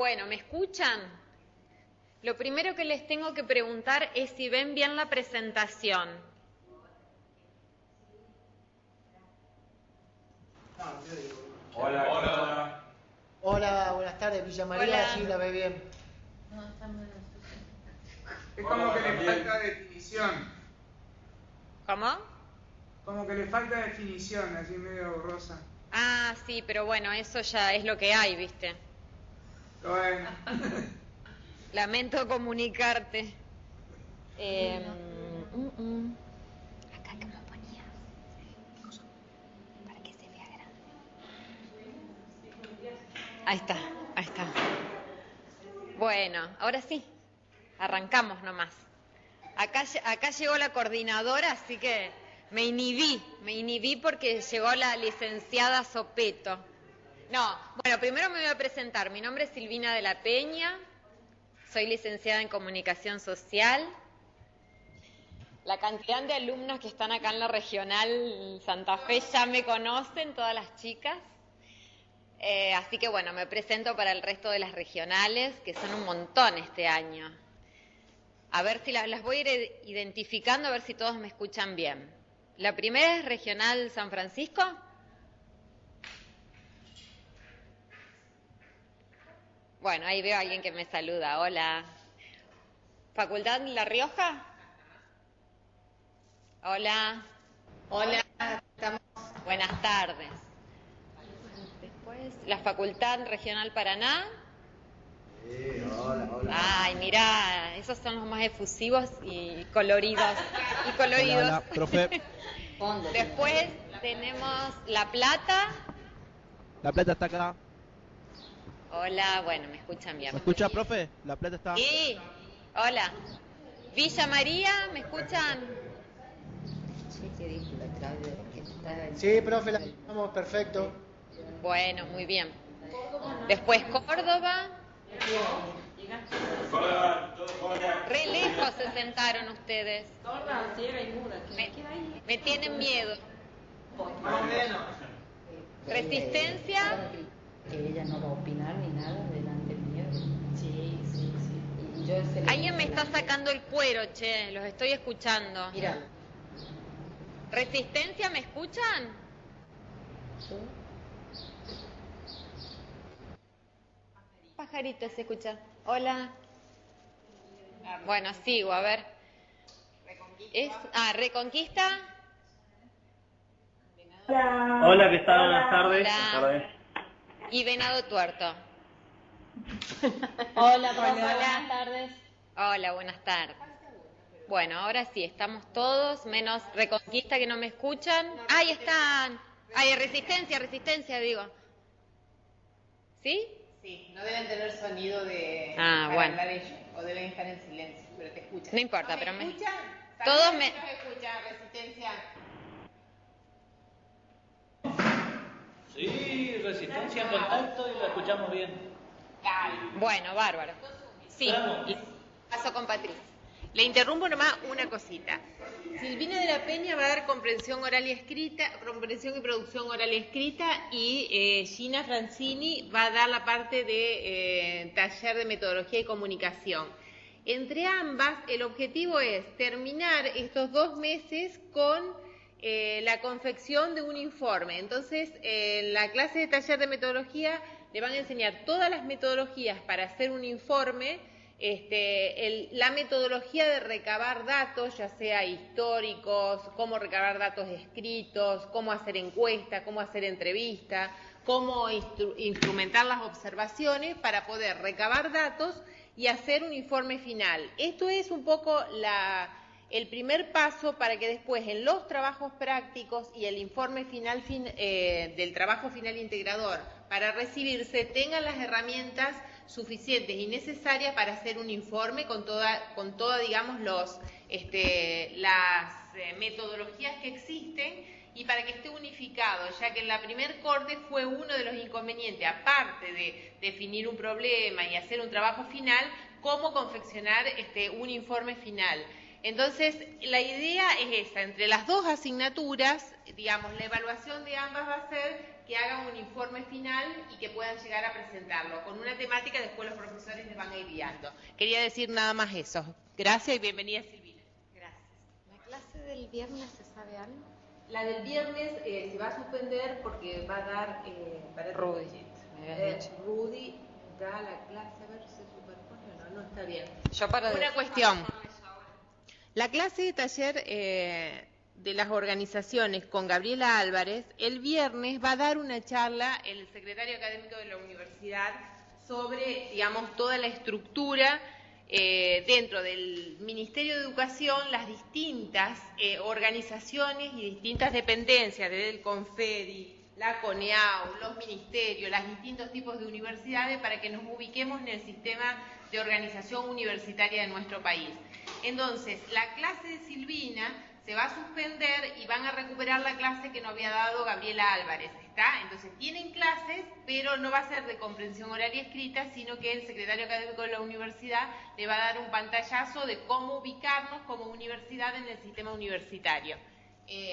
Bueno, ¿me escuchan? Lo primero que les tengo que preguntar es si ven bien la presentación. Hola, hola. Hola, buenas tardes, Villa María, Hola. sí, la ve bien. Es como que le falta definición. ¿Cómo? Como que le falta definición, así medio borrosa. Ah, sí, pero bueno, eso ya es lo que hay, ¿viste? Bueno. Lamento comunicarte. Acá, ¿cómo ponías? Para que se vea grande. Ahí está, ahí está. Bueno, ahora sí, arrancamos nomás. Acá llegó la coordinadora, así que me inhibí porque llegó la licenciada Sopeto. No, bueno, primero me voy a presentar. Mi nombre es Silvina de la Peña, soy licenciada en Comunicación Social. La cantidad de alumnos que están acá en la regional Santa Fe ya me conocen, todas las chicas. Así que bueno, me presento para el resto de las regionales, que son un montón este año. A ver si las voy a ir identificando, a ver si todos me escuchan bien. La primera es Regional San Francisco. Bueno, ahí veo a alguien que me saluda. Hola. Facultad La Rioja. Hola. Hola, estamos. Buenas tardes. Después, la Facultad Regional Paraná. Hola, hola. Ay, mirá, esos son los más efusivos y coloridos. Hola, profe. Después tenemos La Plata. La Plata está acá. Hola, bueno, me escuchan bien. ¿Me escucha, profe? La Plata está. Sí, hola. Villa María, ¿me escuchan? Sí, profe, la estamos perfecto. Bueno, muy bien. Después Córdoba. Re lejos se sentaron ustedes. Me tienen miedo. Resistencia. Que ella no va a opinar ni nada delante mío. Sí. Y yo Alguien me está sacando el cuero, che, los estoy escuchando. Mira. Resistencia, ¿me escuchan? Pajarito se escucha. Hola. Bueno, sigo, a ver. Reconquista. Hola, ¿qué tal? Buenas tardes. Hola. Buenas tardes. Y Venado Tuerto. Hola, buenas tardes. Hola, buenas tardes. Bueno, ahora sí, estamos todos, menos Reconquista que no me escuchan. Ahí están. Ay, resistencia, digo. ¿Sí? Sí, no deben tener sonido de Ah, para bueno. hablar ellos, o deben estar en silencio, pero te escuchan. No importa, pero me... escuchan? Todos me... ¿Nos escuchan? Resistencia. Sí, resistencia en contacto y la escuchamos bien. Dale. Bueno, bárbaro. Sí, y paso con Patricia. Le interrumpo nomás una cosita. Silvina de la Peña va a dar comprensión oral y escrita, comprensión y producción oral y escrita, y Gina Francini va a dar la parte de taller de metodología y comunicación. Entre ambas, el objetivo es terminar estos 2 meses con la confección de un informe. Entonces, en la clase de taller de metodología le van a enseñar todas las metodologías para hacer un informe. La metodología de recabar datos, ya sea históricos, cómo recabar datos escritos, cómo hacer encuesta, cómo hacer entrevista, cómo instrumentar las observaciones para poder recabar datos y hacer un informe final. Esto es un poco el primer paso para que después en los trabajos prácticos y el informe final del trabajo final integrador para recibirse tengan las herramientas suficientes y necesarias para hacer un informe con toda digamos, las metodologías que existen y para que esté unificado, ya que en la primer corte fue uno de los inconvenientes, aparte de definir un problema y hacer un trabajo final, cómo confeccionar un informe final. Entonces, la idea es esa, entre las 2 asignaturas digamos, la evaluación de ambas va a ser que hagan un informe final y que puedan llegar a presentarlo. Con una temática, después los profesores les van a ir guiando. Quería decir nada más eso. Gracias y bienvenida, Silvina. Gracias. ¿La clase del viernes se sabe algo? La del viernes se va a suspender porque va a dar Rudy. Rudy da la clase, a ver si se superpone o no, no está bien. Yo para Una cuestión. La clase de taller de las organizaciones con Gabriela Álvarez, el viernes va a dar una charla el secretario académico de la universidad sobre, digamos, toda la estructura dentro del Ministerio de Educación, las distintas organizaciones y distintas dependencias, desde el CONFEDI, la CONEAU, los ministerios, los distintos tipos de universidades, para que nos ubiquemos en el sistema de organización universitaria de nuestro país. Entonces, la clase de Silvina se va a suspender y van a recuperar la clase que nos había dado Gabriela Álvarez, ¿está? Entonces, tienen clases, pero no va a ser de comprensión oral y escrita, sino que el secretario académico de la universidad le va a dar un pantallazo de cómo ubicarnos como universidad en el sistema universitario.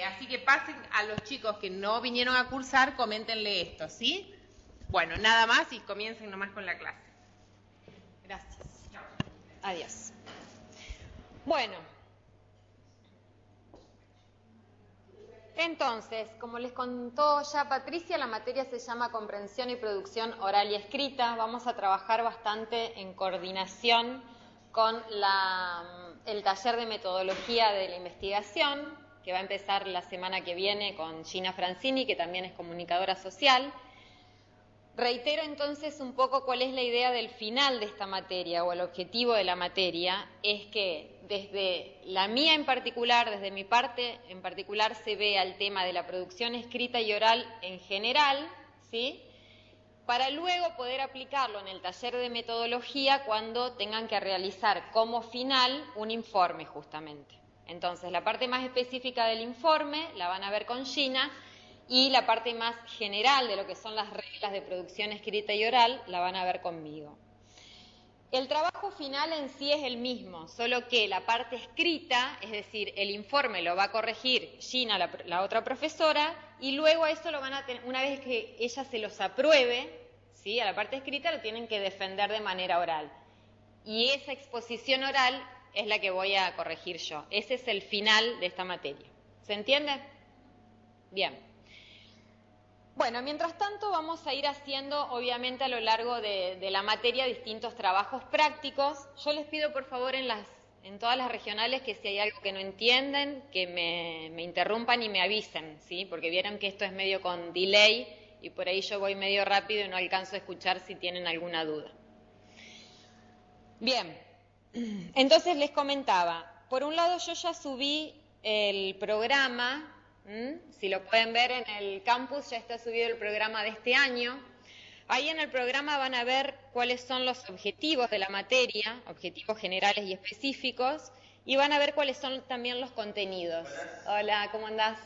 Así que pasen a los chicos que no vinieron a cursar, coméntenle esto, ¿sí? Bueno, nada más y comiencen nomás con la clase. Gracias. Adiós. Bueno. Entonces, como les contó ya Patricia, la materia se llama Comprensión y Producción Oral y Escrita. Vamos a trabajar bastante en coordinación con el taller de metodología de la investigación, que va a empezar la semana que viene con Gina Franzini, que también es comunicadora social. Reitero entonces un poco cuál es la idea del final de esta materia o el objetivo de la materia, es que desde la mía en particular, desde mi parte en particular, se ve al tema de la producción escrita y oral en general, ¿sí? Para luego poder aplicarlo en el taller de metodología cuando tengan que realizar como final un informe justamente. Entonces, la parte más específica del informe la van a ver con Gina y la parte más general de lo que son las reglas de producción escrita y oral la van a ver conmigo. El trabajo final en sí es el mismo, solo que la parte escrita, es decir, el informe lo va a corregir Gina, la otra profesora, y luego a eso lo van a tener, una vez que ella se los apruebe, ¿sí? A la parte escrita lo tienen que defender de manera oral. Y esa exposición oral es la que voy a corregir yo. Ese es el final de esta materia. ¿Se entiende? Bien. Bueno, mientras tanto vamos a ir haciendo, obviamente, a lo largo de la materia distintos trabajos prácticos. Yo les pido, por favor, en todas las regionales, que si hay algo que no entienden, que me interrumpan y me avisen, ¿sí? Porque vieron que esto es medio con delay y por ahí yo voy medio rápido y no alcanzo a escuchar si tienen alguna duda. Bien. Entonces les comentaba, por un lado yo ya subí el programa, si lo pueden ver en el campus ya está subido el programa de este año. Ahí en el programa van a ver cuáles son los objetivos de la materia, objetivos generales y específicos, y van a ver cuáles son también los contenidos. Hola, ¿cómo andás?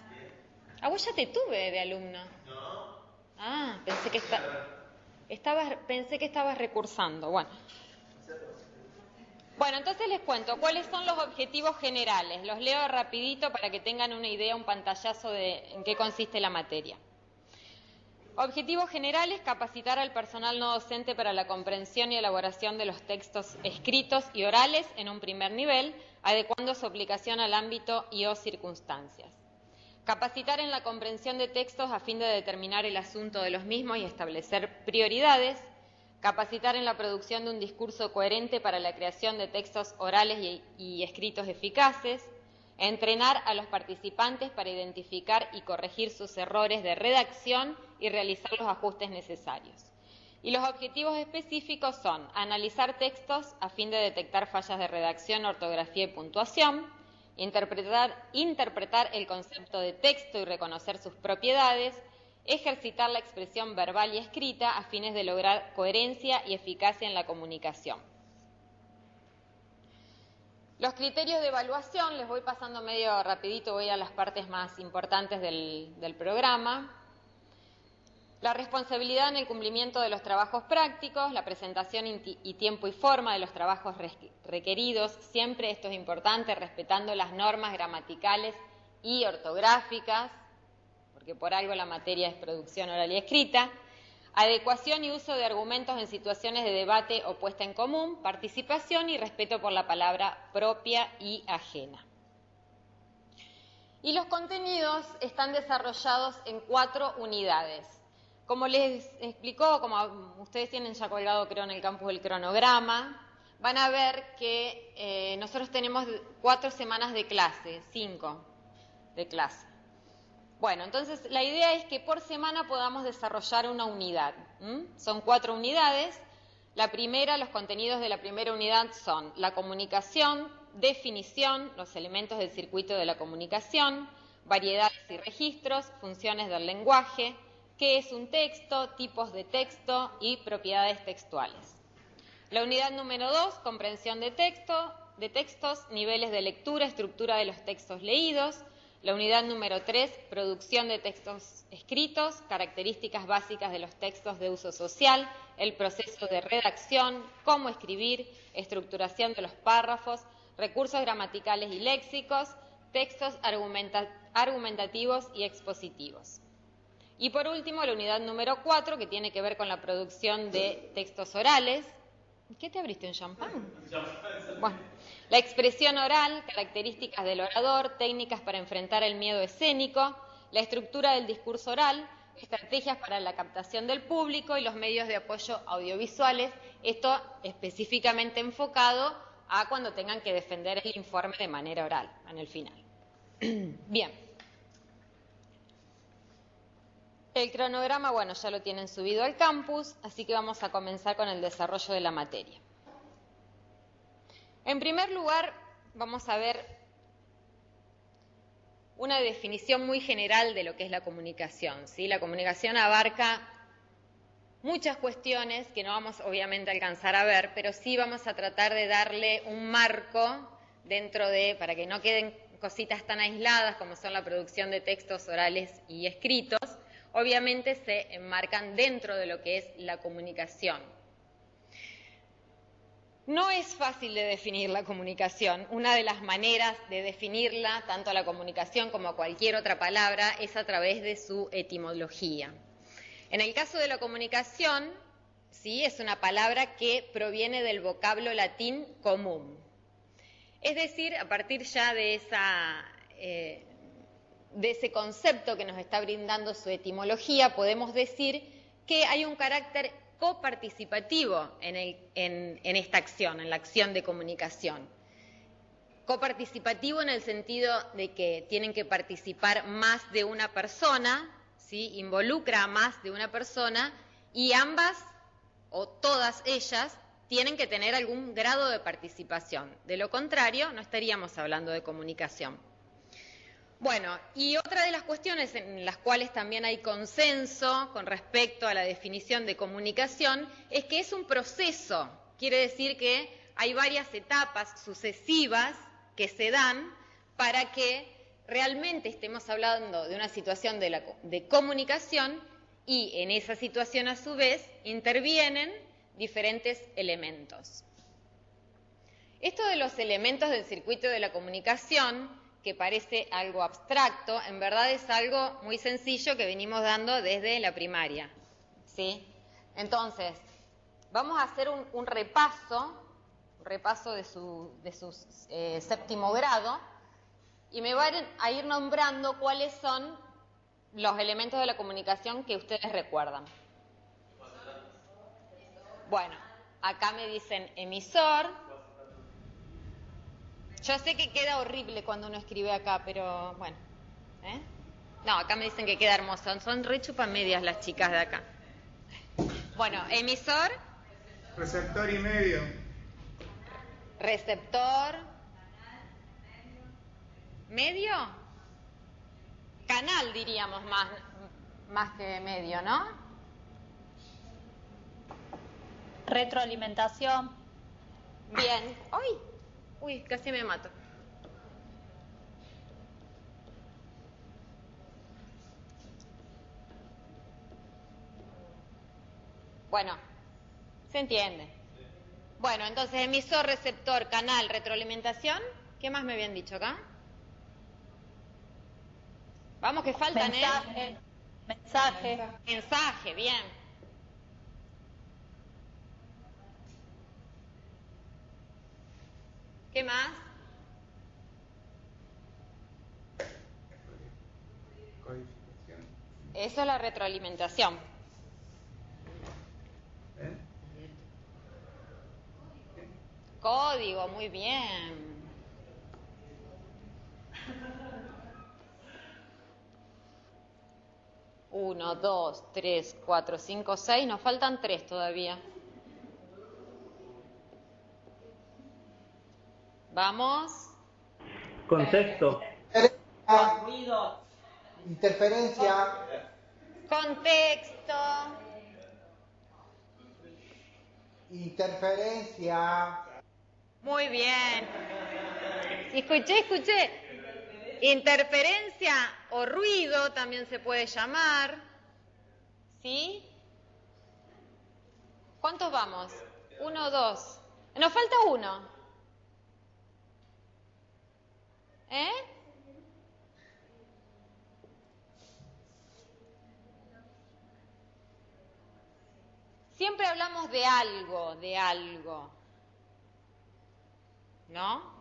Ah, vos ya te tuve de alumno. No. Ah, pensé que estabas recursando. Bueno, entonces les cuento cuáles son los objetivos generales. Los leo rapidito para que tengan una idea, un pantallazo de en qué consiste la materia. Objetivos generales: capacitar al personal no docente para la comprensión y elaboración de los textos escritos y orales en un primer nivel, adecuando su aplicación al ámbito y o circunstancias. Capacitar en la comprensión de textos a fin de determinar el asunto de los mismos y establecer prioridades. Capacitar en la producción de un discurso coherente para la creación de textos orales y escritos eficaces. Entrenar a los participantes para identificar y corregir sus errores de redacción y realizar los ajustes necesarios. Y los objetivos específicos son analizar textos a fin de detectar fallas de redacción, ortografía y puntuación, interpretar el concepto de texto y reconocer sus propiedades, ejercitar la expresión verbal y escrita a fines de lograr coherencia y eficacia en la comunicación. Los criterios de evaluación, les voy pasando medio rapidito, voy a las partes más importantes del programa. La responsabilidad en el cumplimiento de los trabajos prácticos, la presentación y tiempo y forma de los trabajos requeridos, siempre esto es importante, respetando las normas gramaticales y ortográficas. porque por algo la materia es producción oral y escrita. Adecuación y uso de argumentos en situaciones de debate o puesta en común, participación y respeto por la palabra propia y ajena. Y los contenidos están desarrollados en 4 unidades. Como les explicó, como ustedes tienen ya colgado creo en el campus el cronograma, van a ver que nosotros tenemos 4 semanas de clase, 5 de clase. Bueno, entonces la idea es que por semana podamos desarrollar una unidad. Son 4 unidades. La primera, los contenidos de la primera unidad son la comunicación, definición, los elementos del circuito de la comunicación, variedades y registros, funciones del lenguaje, qué es un texto, tipos de texto y propiedades textuales. La unidad número 2, comprensión de textos, niveles de lectura, estructura de los textos leídos. La unidad número 3, producción de textos escritos, características básicas de los textos de uso social, el proceso de redacción, cómo escribir, estructuración de los párrafos, recursos gramaticales y léxicos, textos argumentativos y expositivos. Y por último, la unidad número 4, que tiene que ver con la producción de textos orales. ¿Qué te abriste, un champán? Bueno, la expresión oral, características del orador, técnicas para enfrentar el miedo escénico, la estructura del discurso oral, estrategias para la captación del público y los medios de apoyo audiovisuales, esto específicamente enfocado a cuando tengan que defender el informe de manera oral, en el final. Bien. El cronograma, bueno, ya lo tienen subido al campus, así que vamos a comenzar con el desarrollo de la materia. En primer lugar, vamos a ver una definición muy general de lo que es la comunicación, ¿sí? La comunicación abarca muchas cuestiones que no vamos obviamente a alcanzar a ver, pero sí vamos a tratar de darle un marco dentro de, para que no queden cositas tan aisladas como son la producción de textos orales y escritos, obviamente se enmarcan dentro de lo que es la comunicación. No es fácil de definir la comunicación. Una de las maneras de definirla, tanto a la comunicación como a cualquier otra palabra, es a través de su etimología. En el caso de la comunicación, ¿sí?, es una palabra que proviene del vocablo latín común. Es decir, a partir ya de ese concepto que nos está brindando su etimología, podemos decir que hay un carácter coparticipativo en esta acción, en la acción de comunicación. Coparticipativo en el sentido de que tienen que participar más de una persona, ¿sí?, involucra a más de una persona, y ambas o todas ellas tienen que tener algún grado de participación. De lo contrario, no estaríamos hablando de comunicación. Bueno, y otra de las cuestiones en las cuales también hay consenso con respecto a la definición de comunicación es que es un proceso. Quiere decir que hay varias etapas sucesivas que se dan para que realmente estemos hablando de una situación de comunicación, y en esa situación a su vez intervienen diferentes elementos. Esto de los elementos del circuito de la comunicación, que parece algo abstracto, en verdad es algo muy sencillo que venimos dando desde la primaria, ¿sí? Entonces, vamos a hacer un repaso de su séptimo grado, y me van a ir nombrando cuáles son los elementos de la comunicación que ustedes recuerdan. Bueno, acá me dicen emisor. Yo sé que queda horrible cuando uno escribe acá, pero bueno. No, acá me dicen que queda hermoso. Son re chupamedias las chicas de acá. Bueno, emisor. Receptor y medio. Receptor. ¿Medio? Canal diríamos más que medio, ¿no? Retroalimentación. Bien. Uy, casi me mato. Bueno, ¿se entiende? Bueno, entonces emisor, receptor, canal, retroalimentación. ¿Qué más me habían dicho acá? Vamos que faltan, Mensaje. Mensaje. Mensaje, bien. ¿Qué más? Codificación. Eso es la retroalimentación. ¿Eh? Código, muy bien. Uno, dos, tres, cuatro, cinco, seis. Nos faltan 3 todavía. Vamos. Contexto. Interferencia. Contexto. Interferencia. Muy bien. Escuché. Interferencia o ruido también se puede llamar. ¿Sí? ¿Cuántos vamos? 1, 2. Nos falta 1. ¿Eh? Siempre hablamos de algo. ¿No?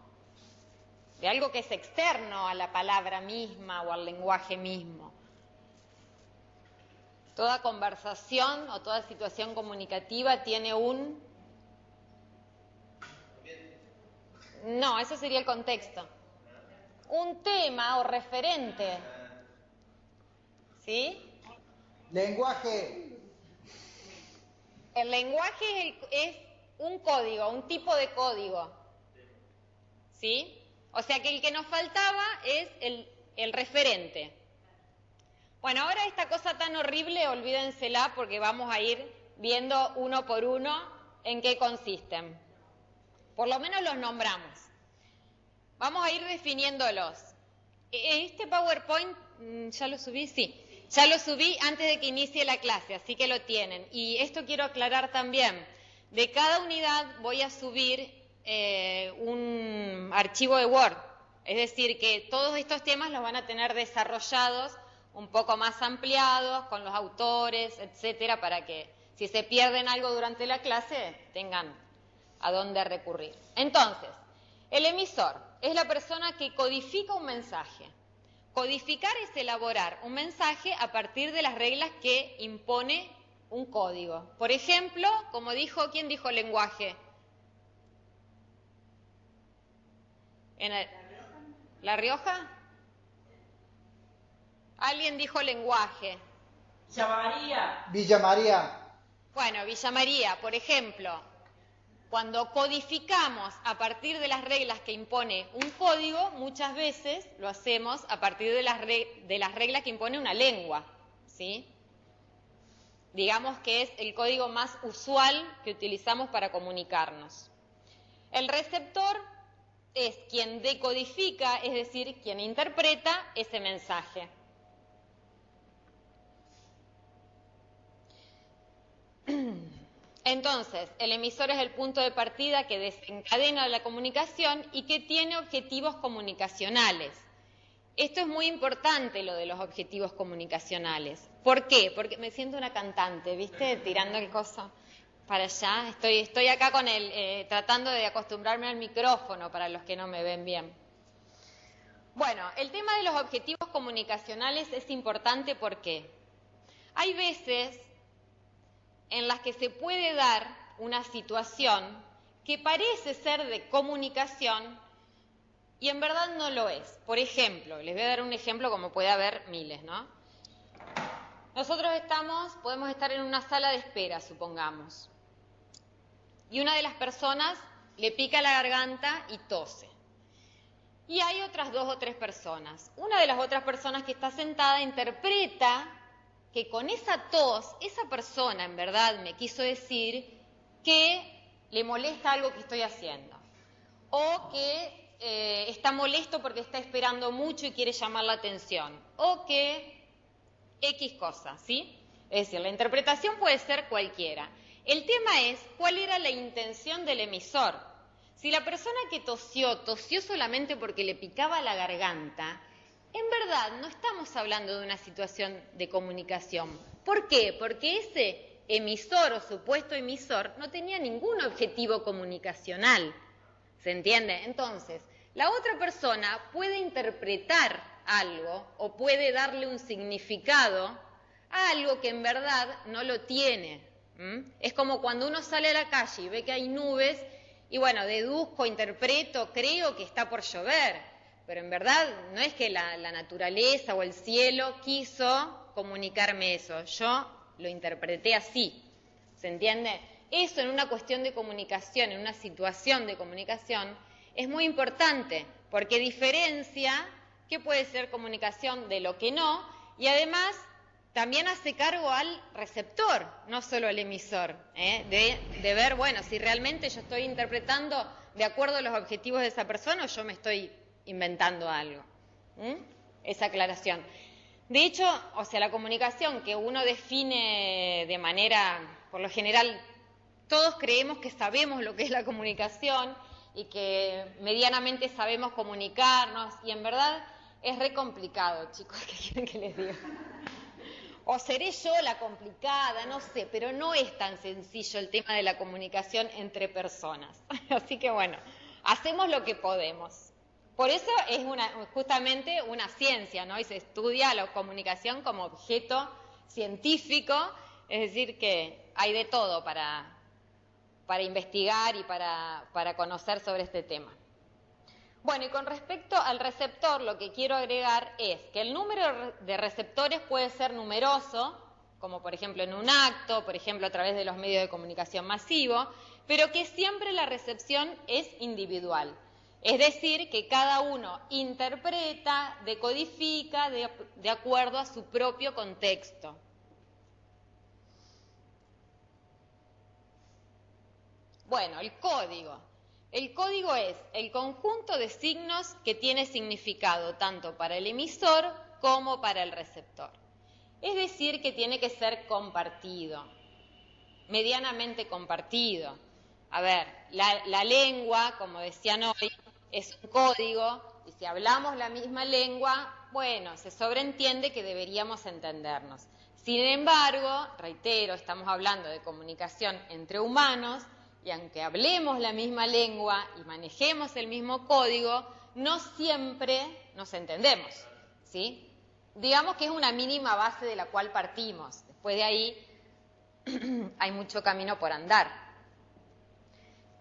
De algo que es externo a la palabra misma o al lenguaje mismo. Toda conversación o toda situación comunicativa tiene un... No, eso sería el contexto. Un tema o referente. ¿Sí? Lenguaje. El lenguaje es un código, un tipo de código. ¿Sí? O sea que el que nos faltaba es el referente. Bueno, ahora esta cosa tan horrible, olvídensela porque vamos a ir viendo uno por uno en qué consisten. Por lo menos los nombramos. Vamos a ir definiéndolos. Este PowerPoint, ¿ya lo subí? Sí. Ya lo subí antes de que inicie la clase, así que lo tienen. Y esto quiero aclarar también. De cada unidad voy a subir un archivo de Word. Es decir, que todos estos temas los van a tener desarrollados un poco más ampliados, con los autores, etcétera, para que si se pierden algo durante la clase tengan a dónde recurrir. Entonces, el emisor es la persona que codifica un mensaje. Codificar es elaborar un mensaje a partir de las reglas que impone un código. Por ejemplo, como dijo, ¿quién dijo lenguaje? ¿La Rioja? ¿Alguien dijo lenguaje? Villa María. Bueno, Villa María, por ejemplo, cuando codificamos a partir de las reglas que impone un código, muchas veces lo hacemos a partir de las reglas que impone una lengua, ¿sí? Digamos que es el código más usual que utilizamos para comunicarnos. El receptor es quien decodifica, es decir, quien interpreta ese mensaje. Entonces, el emisor es el punto de partida que desencadena la comunicación y que tiene objetivos comunicacionales. Esto es muy importante, lo de los objetivos comunicacionales. ¿Por qué? Porque me siento una cantante, ¿viste? Tirando el coso para allá. Estoy acá con tratando de acostumbrarme al micrófono para los que no me ven bien. Bueno, el tema de los objetivos comunicacionales es importante porque hay veces en las que se puede dar una situación que parece ser de comunicación y en verdad no lo es. Por ejemplo, les voy a dar un ejemplo como puede haber miles, ¿no? Nosotros podemos estar en una sala de espera, supongamos, y una de las personas le pica la garganta y tose. Y hay otras 2 o 3 personas. Una de las otras personas que está sentada interpreta que con esa tos, esa persona en verdad me quiso decir que le molesta algo que estoy haciendo. O que está molesto porque está esperando mucho y quiere llamar la atención. O que X cosa, ¿sí? Es decir, la interpretación puede ser cualquiera. El tema es cuál era la intención del emisor. Si la persona que tosió solamente porque le picaba la garganta, En verdad, no estamos hablando de una situación de comunicación. ¿Por qué? Porque ese emisor o supuesto emisor no tenía ningún objetivo comunicacional. ¿Se entiende? Entonces, la otra persona puede interpretar algo o puede darle un significado a algo que en verdad no lo tiene. Es como cuando uno sale a la calle y ve que hay nubes y bueno, deduzco, interpreto, creo que está por llover, pero en verdad no es que la naturaleza o el cielo quiso comunicarme eso, yo lo interpreté así. ¿Se entiende? Eso en una cuestión de comunicación, en una situación de comunicación, es muy importante porque diferencia qué puede ser comunicación de lo que no y además también hace cargo al receptor, no solo al emisor, de ver, bueno, si realmente yo estoy interpretando de acuerdo a los objetivos de esa persona o yo me estoy inventando algo. Esa aclaración. De hecho, o sea, la comunicación que uno define de manera, por lo general, todos creemos que sabemos lo que es la comunicación y que medianamente sabemos comunicarnos y en verdad es re complicado, chicos, ¿qué quieren que les diga? O seré yo la complicada, no sé, pero no es tan sencillo el tema de la comunicación entre personas. Así que bueno, hacemos lo que podemos. Por eso es justamente una ciencia, ¿no? Y se estudia la comunicación como objeto científico, es decir, que hay de todo para investigar y para conocer sobre este tema. Bueno, y con respecto al receptor, lo que quiero agregar es que el número de receptores puede ser numeroso, como por ejemplo en un acto, por ejemplo a través de los medios de comunicación masivo, pero que siempre la recepción es individual. Es decir, que cada uno interpreta, decodifica de acuerdo a su propio contexto. Bueno, el código. El código es el conjunto de signos que tiene significado tanto para el emisor como para el receptor. Es decir, que tiene que ser compartido, medianamente compartido. A ver, la lengua, como decían hoy, es un código y si hablamos la misma lengua, bueno, se sobreentiende que deberíamos entendernos. Sin embargo, reitero, estamos hablando de comunicación entre humanos, y aunque hablemos la misma lengua y manejemos el mismo código, no siempre nos entendemos, ¿sí? Digamos que es una mínima base de la cual partimos. Después de ahí hay mucho camino por andar.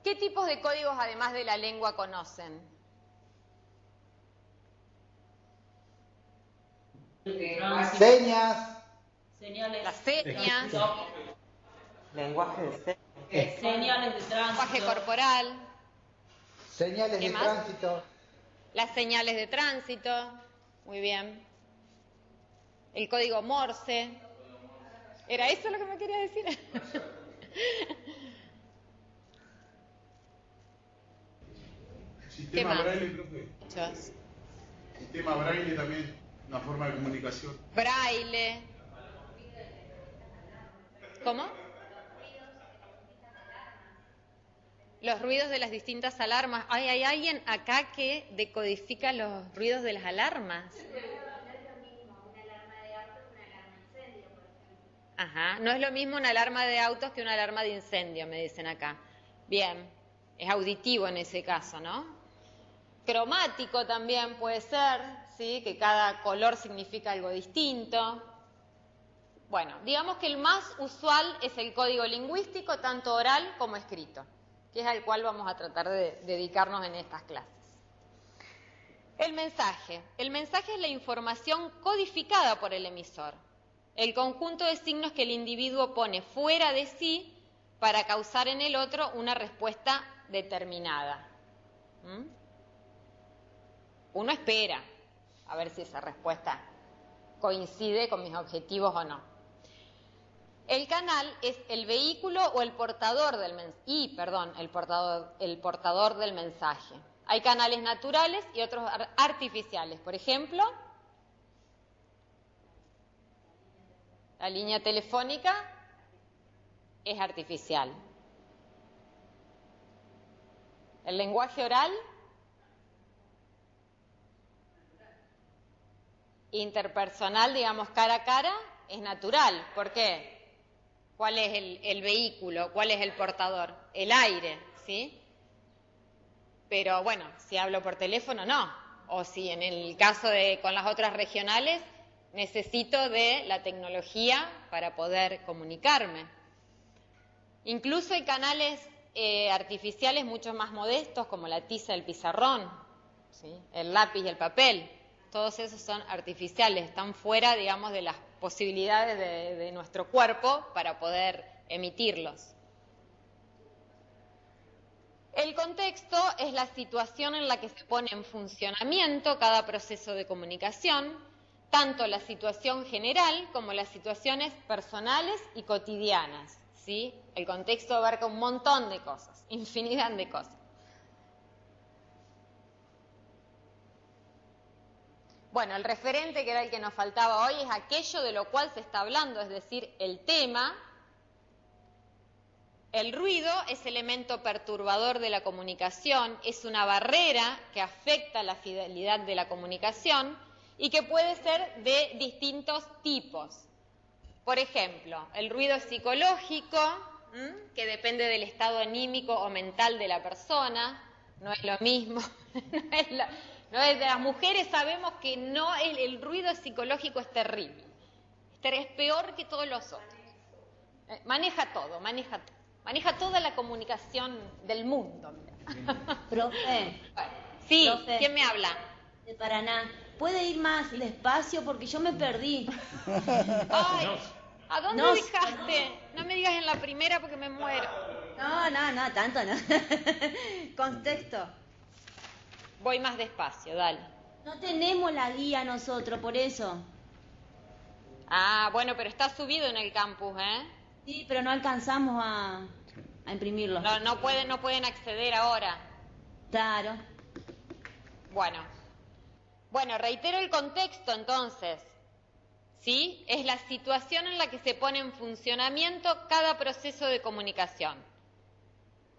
¿Qué tipos de códigos además de la lengua conocen? Señas. Las señas. Lenguaje de señas. Señales de tránsito. Lenguaje corporal. Señales de más? tránsito. Las señales de tránsito. Muy bien. El código Morse. ¿Era eso lo que me quería decir? Sistema más? braille, profe. Muchos. Sistema braille también, una forma de comunicación. Braille. ¿Cómo? Los ruidos de las distintas alarmas. ¿Hay alguien acá que decodifica los ruidos de las alarmas? Ajá, no es lo mismo una alarma de autos que una alarma de incendio, me dicen acá. Bien, es auditivo en ese caso, ¿no? Cromático también puede ser, ¿sí? Que cada color significa algo distinto. Bueno, digamos que el más usual es el código lingüístico, tanto oral como escrito, que es al cual vamos a tratar de dedicarnos en estas clases. El mensaje. El mensaje es la información codificada por el emisor, el conjunto de signos que el individuo pone fuera de sí para causar en el otro una respuesta determinada. Uno espera a ver si esa respuesta coincide con mis objetivos o no. El canal es el vehículo o el portador del el portador del mensaje. Hay canales naturales y otros artificiales. Por ejemplo, la línea telefónica es artificial. El lenguaje oral interpersonal, digamos, cara a cara, es natural. ¿Por qué? ¿Cuál es el vehículo? ¿Cuál es el portador? El aire, ¿sí? Pero bueno, si hablo por teléfono, no. O si en el caso con las otras regionales, necesito de la tecnología para poder comunicarme. Incluso hay canales artificiales mucho más modestos, como la tiza, el pizarrón, ¿sí? El lápiz y el papel. Todos esos son artificiales, están fuera, digamos, de las posibilidades de nuestro cuerpo para poder emitirlos. El contexto es la situación en la que se pone en funcionamiento cada proceso de comunicación, tanto la situación general como las situaciones personales y cotidianas, ¿sí? El contexto abarca un montón de cosas, infinidad de cosas. Bueno, el referente, que era el que nos faltaba hoy, es aquello de lo cual se está hablando, es decir, el tema. El ruido es elemento perturbador de la comunicación, es una barrera que afecta la fidelidad de la comunicación y que puede ser de distintos tipos. Por ejemplo, el ruido psicológico, que depende del estado anímico o mental de la persona, no es lo mismo, no es de las mujeres, sabemos que no, el ruido psicológico es terrible, es peor que todos los otros. Maneja todo, maneja toda la comunicación del mundo. Profe. Sí, profe, ¿quién me habla? De Paraná. ¿Puede ir más despacio? Porque yo me perdí. Ay, ¿a dónde dejaste? No me digas en la primera porque me muero. No, tanto no. Contexto. Voy más despacio, dale. No tenemos la guía nosotros, por eso. Ah, bueno, pero está subido en el campus, ¿eh? Sí, pero no alcanzamos a imprimirlo. No pueden acceder ahora. Claro. Bueno, reitero el contexto entonces. ¿Sí? Es la situación en la que se pone en funcionamiento cada proceso de comunicación.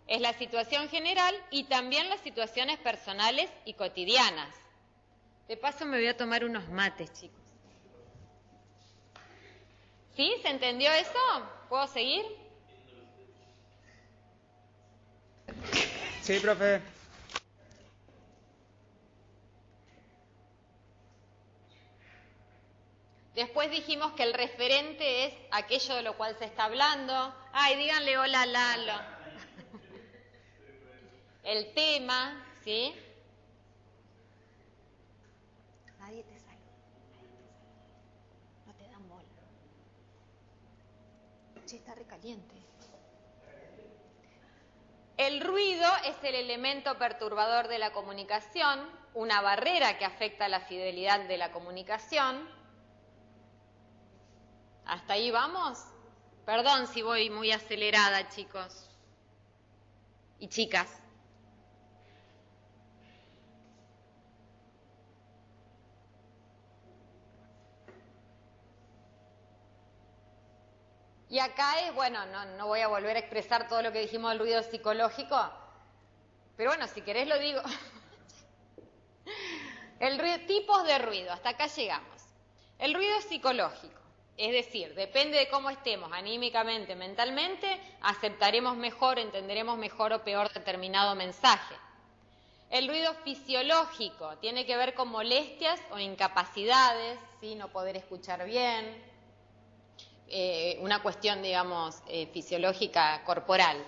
Es la situación general y también las situaciones personales y cotidianas. De paso me voy a tomar unos mates, chicos. ¿Sí? ¿Se entendió eso? ¿Puedo seguir? Sí, profe. Después dijimos que el referente es aquello de lo cual se está hablando. Ay, díganle hola, Lalo. El tema, ¿sí? Nadie te saluda. No te dan bola. Che, está recaliente. El ruido es el elemento perturbador de la comunicación, una barrera que afecta la fidelidad de la comunicación. ¿Hasta ahí vamos? Perdón si voy muy acelerada, chicos y chicas. Y acá es, bueno, no voy a volver a expresar todo lo que dijimos del ruido psicológico, pero bueno, si querés lo digo. Tipos de ruido, hasta acá llegamos. El ruido psicológico, es decir, depende de cómo estemos anímicamente, mentalmente, aceptaremos mejor, entenderemos mejor o peor determinado mensaje. El ruido fisiológico tiene que ver con molestias o incapacidades, ¿sí? No poder escuchar bien. Una cuestión, digamos, fisiológica corporal.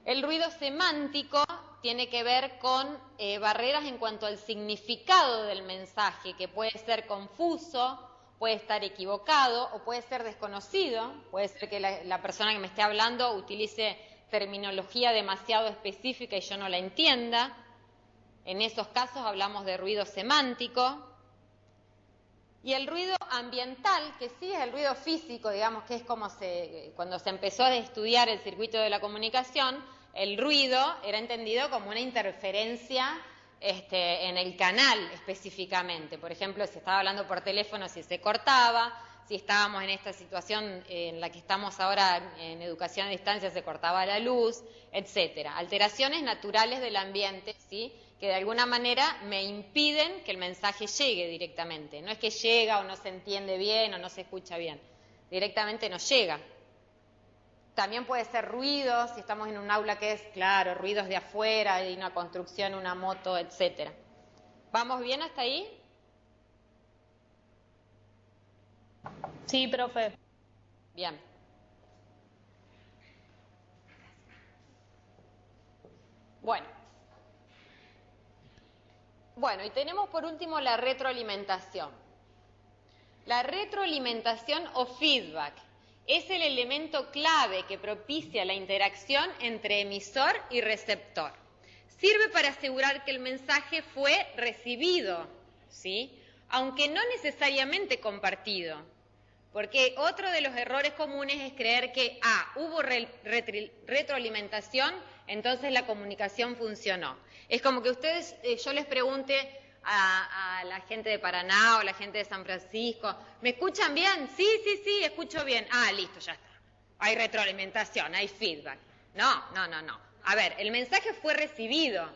El ruido semántico tiene que ver con barreras en cuanto al significado del mensaje, que puede ser confuso, puede estar equivocado o puede ser desconocido. Puede ser que la persona que me esté hablando utilice terminología demasiado específica y yo no la entienda. En esos casos hablamos de ruido semántico. Y el ruido ambiental, que sí es el ruido físico, digamos que es como cuando se empezó a estudiar el circuito de la comunicación, el ruido era entendido como una interferencia en el canal específicamente. Por ejemplo, si estaba hablando por teléfono, si se cortaba, si estábamos en esta situación en la que estamos ahora en educación a distancia, se cortaba la luz, etcétera. Alteraciones naturales del ambiente, ¿sí? que de alguna manera me impiden que el mensaje llegue directamente. No es que llega o no se entiende bien o no se escucha bien, directamente no llega. También puede ser ruidos, si estamos en un aula que es, claro, ruidos de afuera, hay una construcción, una moto, etcétera. ¿Vamos bien hasta ahí? Sí, profe. Bien. Bueno, y tenemos por último la retroalimentación. La retroalimentación o feedback es el elemento clave que propicia la interacción entre emisor y receptor. Sirve para asegurar que el mensaje fue recibido, ¿sí? Aunque no necesariamente compartido. Porque otro de los errores comunes es creer que, hubo retroalimentación, entonces la comunicación funcionó. Es como que ustedes, yo les pregunte a la gente de Paraná o la gente de San Francisco, ¿me escuchan bien? Sí, escucho bien. Listo, ya está. Hay retroalimentación, hay feedback. No. A ver, el mensaje fue recibido.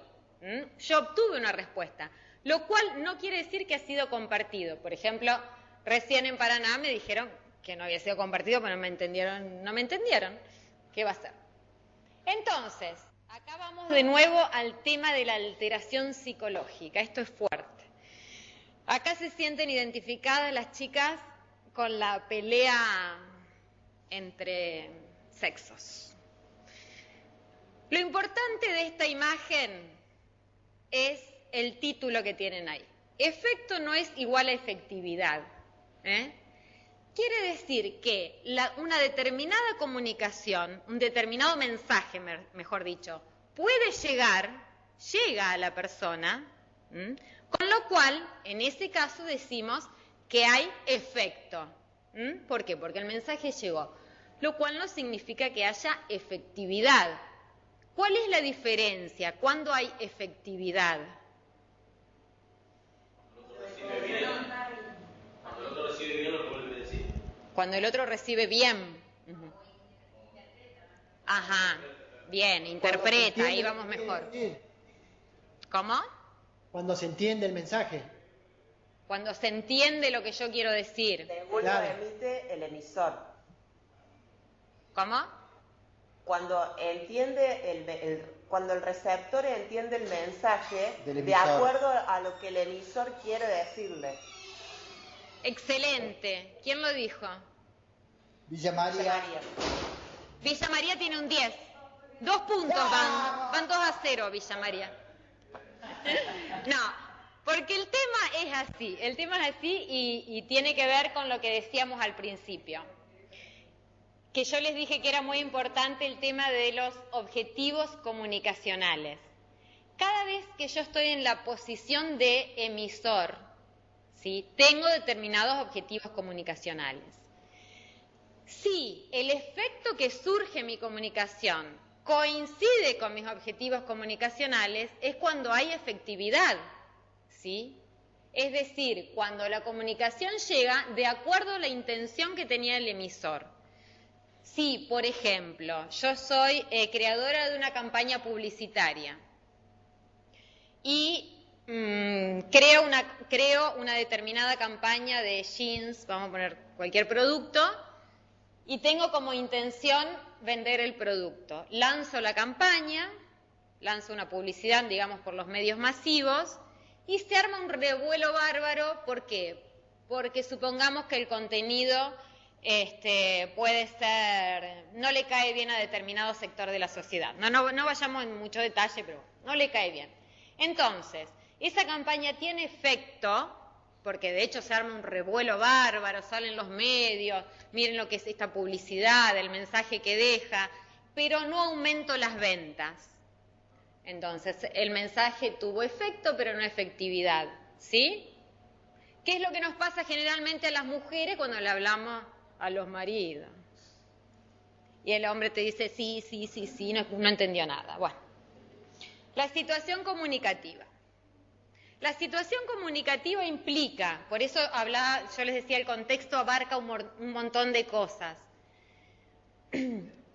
Yo obtuve una respuesta, lo cual no quiere decir que ha sido compartido. Por ejemplo, recién en Paraná me dijeron que no había sido compartido, pero no me entendieron. ¿Qué va a ser? Entonces, acá vamos de nuevo al tema de la alteración psicológica. Esto es fuerte. Acá se sienten identificadas las chicas con la pelea entre sexos. Lo importante de esta imagen es el título que tienen ahí. Efecto no es igual a efectividad. Quiere decir que una determinada comunicación, un determinado mensaje, mejor dicho, llega a la persona, con lo cual, en ese caso decimos que hay efecto. ¿Por qué? Porque el mensaje llegó, lo cual no significa que haya efectividad. ¿Cuál es la diferencia? ¿Cuándo hay efectividad? Cuando el otro recibe bien. Ajá, bien, interpreta, ahí vamos mejor. ¿Cómo? Cuando se entiende el mensaje. Cuando se entiende lo que yo quiero decir. Según lo emite el emisor. ¿Cómo? Cuando cuando el receptor entiende el mensaje de acuerdo a lo que el emisor quiere decirle. Excelente. ¿Quién lo dijo? Villa María. Villa María tiene un 10. 2 puntos van 2-0 Villa María. No, porque el tema es así. El tema es así y tiene que ver con lo que decíamos al principio. Que yo les dije que era muy importante el tema de los objetivos comunicacionales. Cada vez que yo estoy en la posición de emisor, ¿sí?, tengo determinados objetivos comunicacionales. Si el efecto que surge en mi comunicación coincide con mis objetivos comunicacionales, es cuando hay efectividad, ¿sí? Es decir, cuando la comunicación llega de acuerdo a la intención que tenía el emisor. Si, por ejemplo, yo soy creadora de una campaña publicitaria y creo una determinada campaña de jeans, vamos a poner cualquier producto, y tengo como intención vender el producto. Lanzo la campaña, lanzo una publicidad, digamos, por los medios masivos, y se arma un revuelo bárbaro. ¿Por qué? Porque supongamos que el contenido puede ser, no le cae bien a determinado sector de la sociedad. No vayamos en mucho detalle, pero no le cae bien. Entonces, esa campaña tiene efecto, porque de hecho se arma un revuelo bárbaro, salen los medios, miren lo que es esta publicidad, el mensaje que deja, pero no aumento las ventas. Entonces, el mensaje tuvo efecto, pero no efectividad, ¿sí? ¿Qué es lo que nos pasa generalmente a las mujeres cuando le hablamos a los maridos? Y el hombre te dice sí, no entendió nada. Bueno, la situación comunicativa. La situación comunicativa implica, por eso hablaba, yo les decía, el contexto abarca un montón de cosas.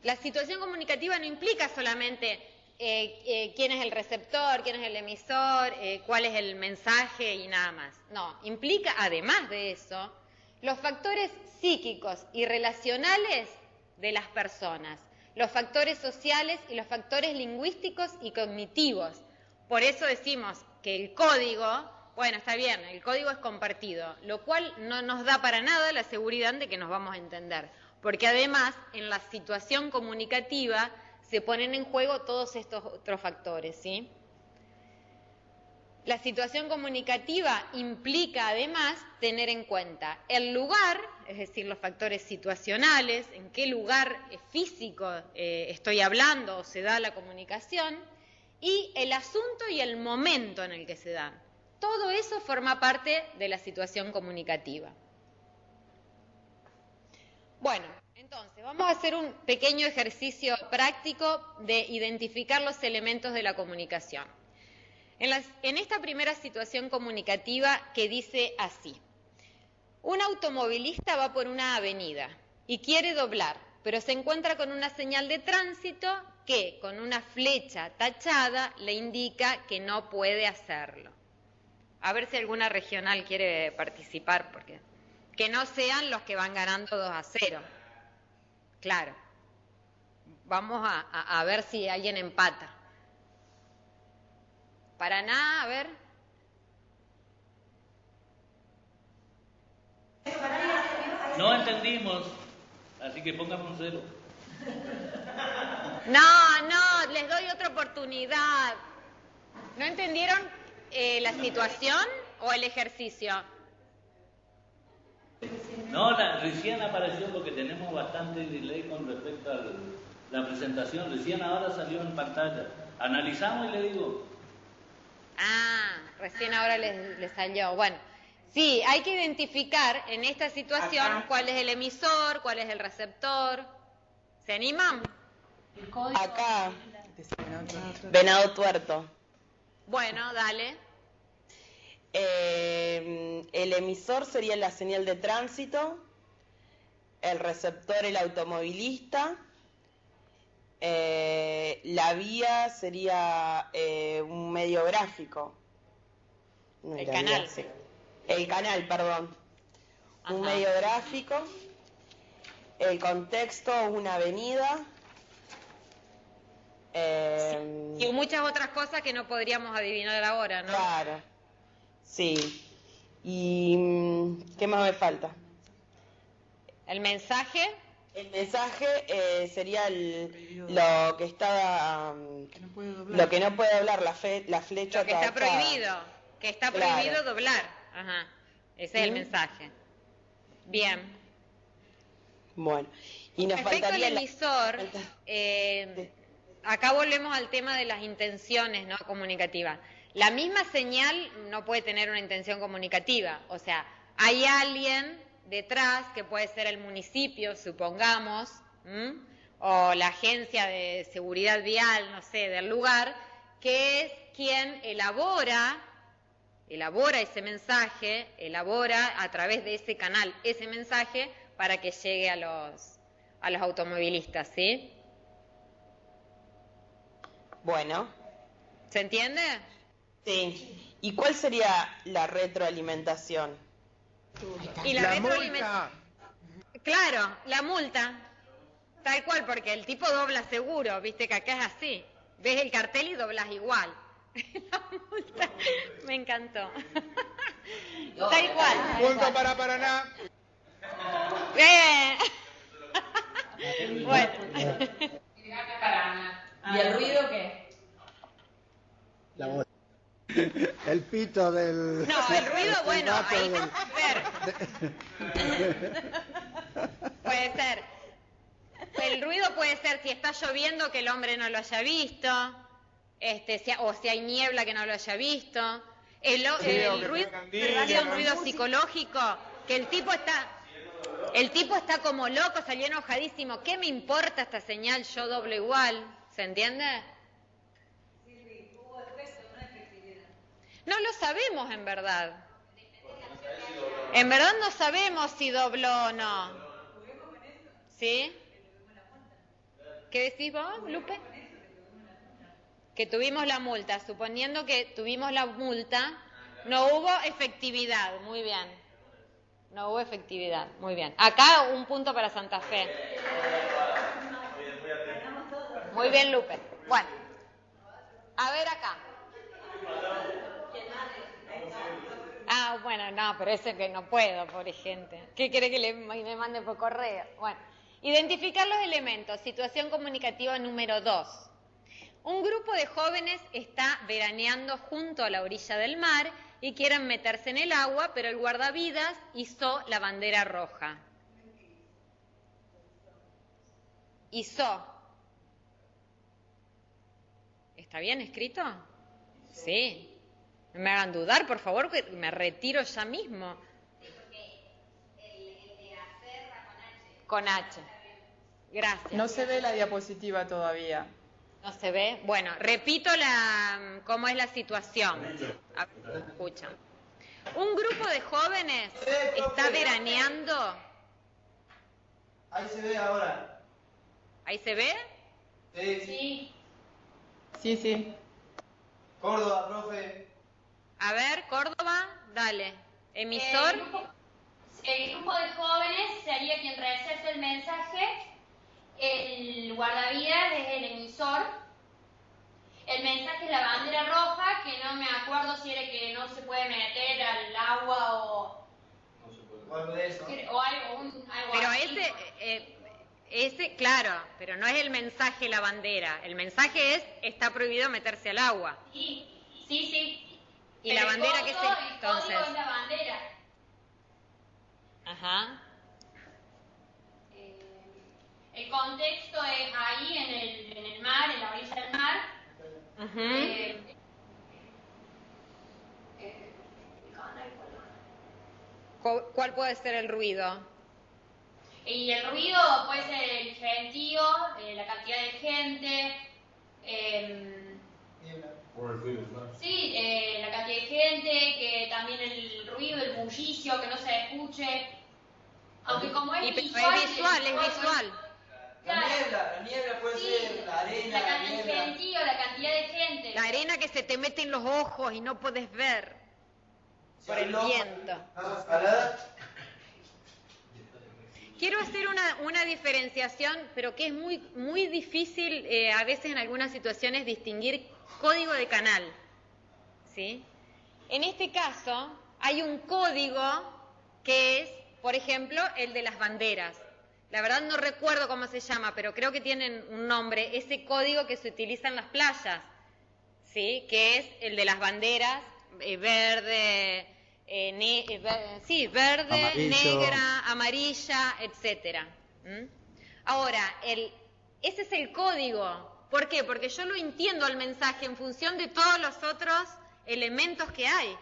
La situación comunicativa no implica solamente quién es el receptor, quién es el emisor, cuál es el mensaje y nada más. No, implica además de eso los factores psíquicos y relacionales de las personas, los factores sociales y los factores lingüísticos y cognitivos. Por eso decimos que el código, bueno, está bien, el código es compartido, lo cual no nos da para nada la seguridad de que nos vamos a entender, porque además en la situación comunicativa se ponen en juego todos estos otros factores, ¿sí? La situación comunicativa implica además tener en cuenta el lugar, es decir, los factores situacionales, en qué lugar físico estoy hablando o se da la comunicación, y el asunto y el momento en el que se da. Todo eso forma parte de la situación comunicativa. Bueno, entonces vamos a hacer un pequeño ejercicio práctico de identificar los elementos de la comunicación. En esta primera situación comunicativa que dice así: un automovilista va por una avenida y quiere doblar, pero se encuentra con una señal de tránsito que, con una flecha tachada, le indica que no puede hacerlo. A ver si alguna regional quiere participar, porque que no sean los que van ganando 2-0. Claro. Vamos a ver si alguien empata. Paraná, a ver. No entendimos, así que póngame un 0. No, les doy otra oportunidad. ¿No entendieron la situación o el ejercicio? No, recién apareció porque tenemos bastante delay con respecto a la presentación. Recién ahora salió en pantalla. Analizamos y le digo. Ah, recién ahora les salió. Bueno, sí, hay que identificar en esta situación cuál es el emisor, cuál es el receptor. ¿Se animan? Acá, Venado Tuerto. Bueno, dale. El emisor sería la señal de tránsito, el receptor el automovilista, la vía sería un medio gráfico. El canal. El canal, perdón. Ajá. Un medio gráfico. El contexto, una avenida. Sí. Y muchas otras cosas que no podríamos adivinar ahora, ¿no? Claro. Sí. ¿Y qué más me falta? ¿El mensaje? El mensaje sería lo que está... lo que no puede hablar, la flecha. Lo que está prohibido. Que está prohibido doblar. Ajá. Ese es el mensaje. Bien. Bueno. Y nos faltaría el emisor, acá volvemos al tema de las intenciones, ¿no?, comunicativas. La misma señal no puede tener una intención comunicativa. O sea, hay alguien detrás, que puede ser el municipio, supongamos, o la agencia de seguridad vial, no sé, del lugar, que es quien elabora ese mensaje, elabora a través de ese canal ese mensaje para que llegue a los automovilistas, ¿sí? Bueno. ¿Se entiende? Sí. ¿Y cuál sería la retroalimentación? Y la retroalimentación. Claro, la multa. Tal cual, porque el tipo dobla seguro, viste que acá es así. Ves el cartel y doblas igual. La multa. Me encantó. Tal cual. Punto para Paraná. Bien. Bueno. ¿Y el ruido qué? La voz. El pito del... No, el ruido, bueno, ahí puede ser. El ruido puede ser si está lloviendo que el hombre no lo haya visto, o si hay niebla que no lo haya visto. El ruido sería un ruido psicológico, que el tipo está como loco, salió enojadísimo. ¿Qué me importa esta señal? Yo doblo igual. ¿Se entiende? No lo sabemos en verdad. En verdad no sabemos si dobló o no. ¿Sí? ¿Qué decís vos, Lupe? que tuvimos la multa, suponiendo que tuvimos la multa, no hubo efectividad, muy bien. No hubo efectividad, muy bien. Acá un punto para Santa Fe. Muy bien, Lupe. Bueno, a ver acá. Ah, bueno, no, pero ese que no puedo, pobre gente. ¿Qué quiere que me mande por correo? Bueno, identificar los elementos. Situación comunicativa número 2. Un grupo de jóvenes está veraneando junto a la orilla del mar y quieren meterse en el agua, pero el guardavidas izó la bandera roja. Izó. ¿Está bien escrito? Sí. No me hagan dudar, por favor, que me retiro ya mismo. Con H. Gracias. No se ve la diapositiva todavía. ¿No se ve? Bueno, repito cómo es la situación. Escucha. Un grupo de jóvenes está veraneando. Ahí se ve ahora. ¿Ahí se ve? Sí. Sí. Córdoba, profe. A ver, Córdoba, dale. Emisor. El grupo de jóvenes sería quien recepta el mensaje. El guardavidas es el emisor. El mensaje es la bandera roja, que no me acuerdo si era que no se puede meter al agua o... No se puede. O algo de eso. O algo pero así. ese, claro, pero no es el mensaje la bandera. El mensaje es, está prohibido meterse al agua. Sí. ¿Y la bandera qué es entonces? El código es la bandera. Ajá. El contexto es ahí en el mar, en la orilla del mar. ¿Cuál puede ser el ruido? Y el ruido puede ser el gentío, la cantidad de gente. Por el ruido, ¿no? Sí, la cantidad de gente, que también el ruido, el bullicio, que no se escuche. Aunque como es visual... Es visual. La niebla puede ser la arena, la el gentío, la cantidad de gente. La arena que se te mete en los ojos y no puedes ver por el viento. Quiero hacer una diferenciación, pero que es muy difícil a veces en algunas situaciones distinguir código de canal. ¿Sí? En este caso hay un código que es, por ejemplo, el de las banderas. La verdad no recuerdo cómo se llama, pero creo que tienen un nombre, ese código que se utiliza en las playas, ¿sí? Que es el de las banderas, verde, amarillo, negra, amarilla, etcétera. Ahora, ese es el código. ¿Por qué? Porque yo lo entiendo al mensaje en función de todos los otros elementos que hay.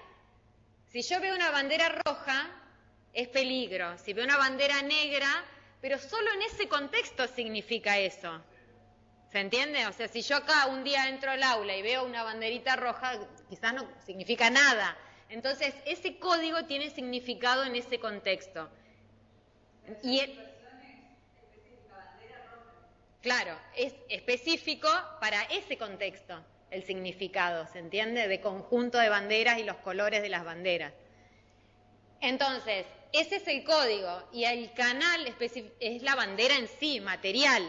Si yo veo una bandera roja, es peligro. Si veo una bandera negra, pero solo en ese contexto significa eso. ¿Se entiende? O sea, si yo acá un día entro al aula y veo una banderita roja, quizás no significa nada. Entonces, ese código tiene significado en ese contexto. Y claro, es específico para ese contexto el significado, ¿se entiende? De conjunto de banderas y los colores de las banderas. Entonces, ese es el código y el canal es la bandera en sí, material,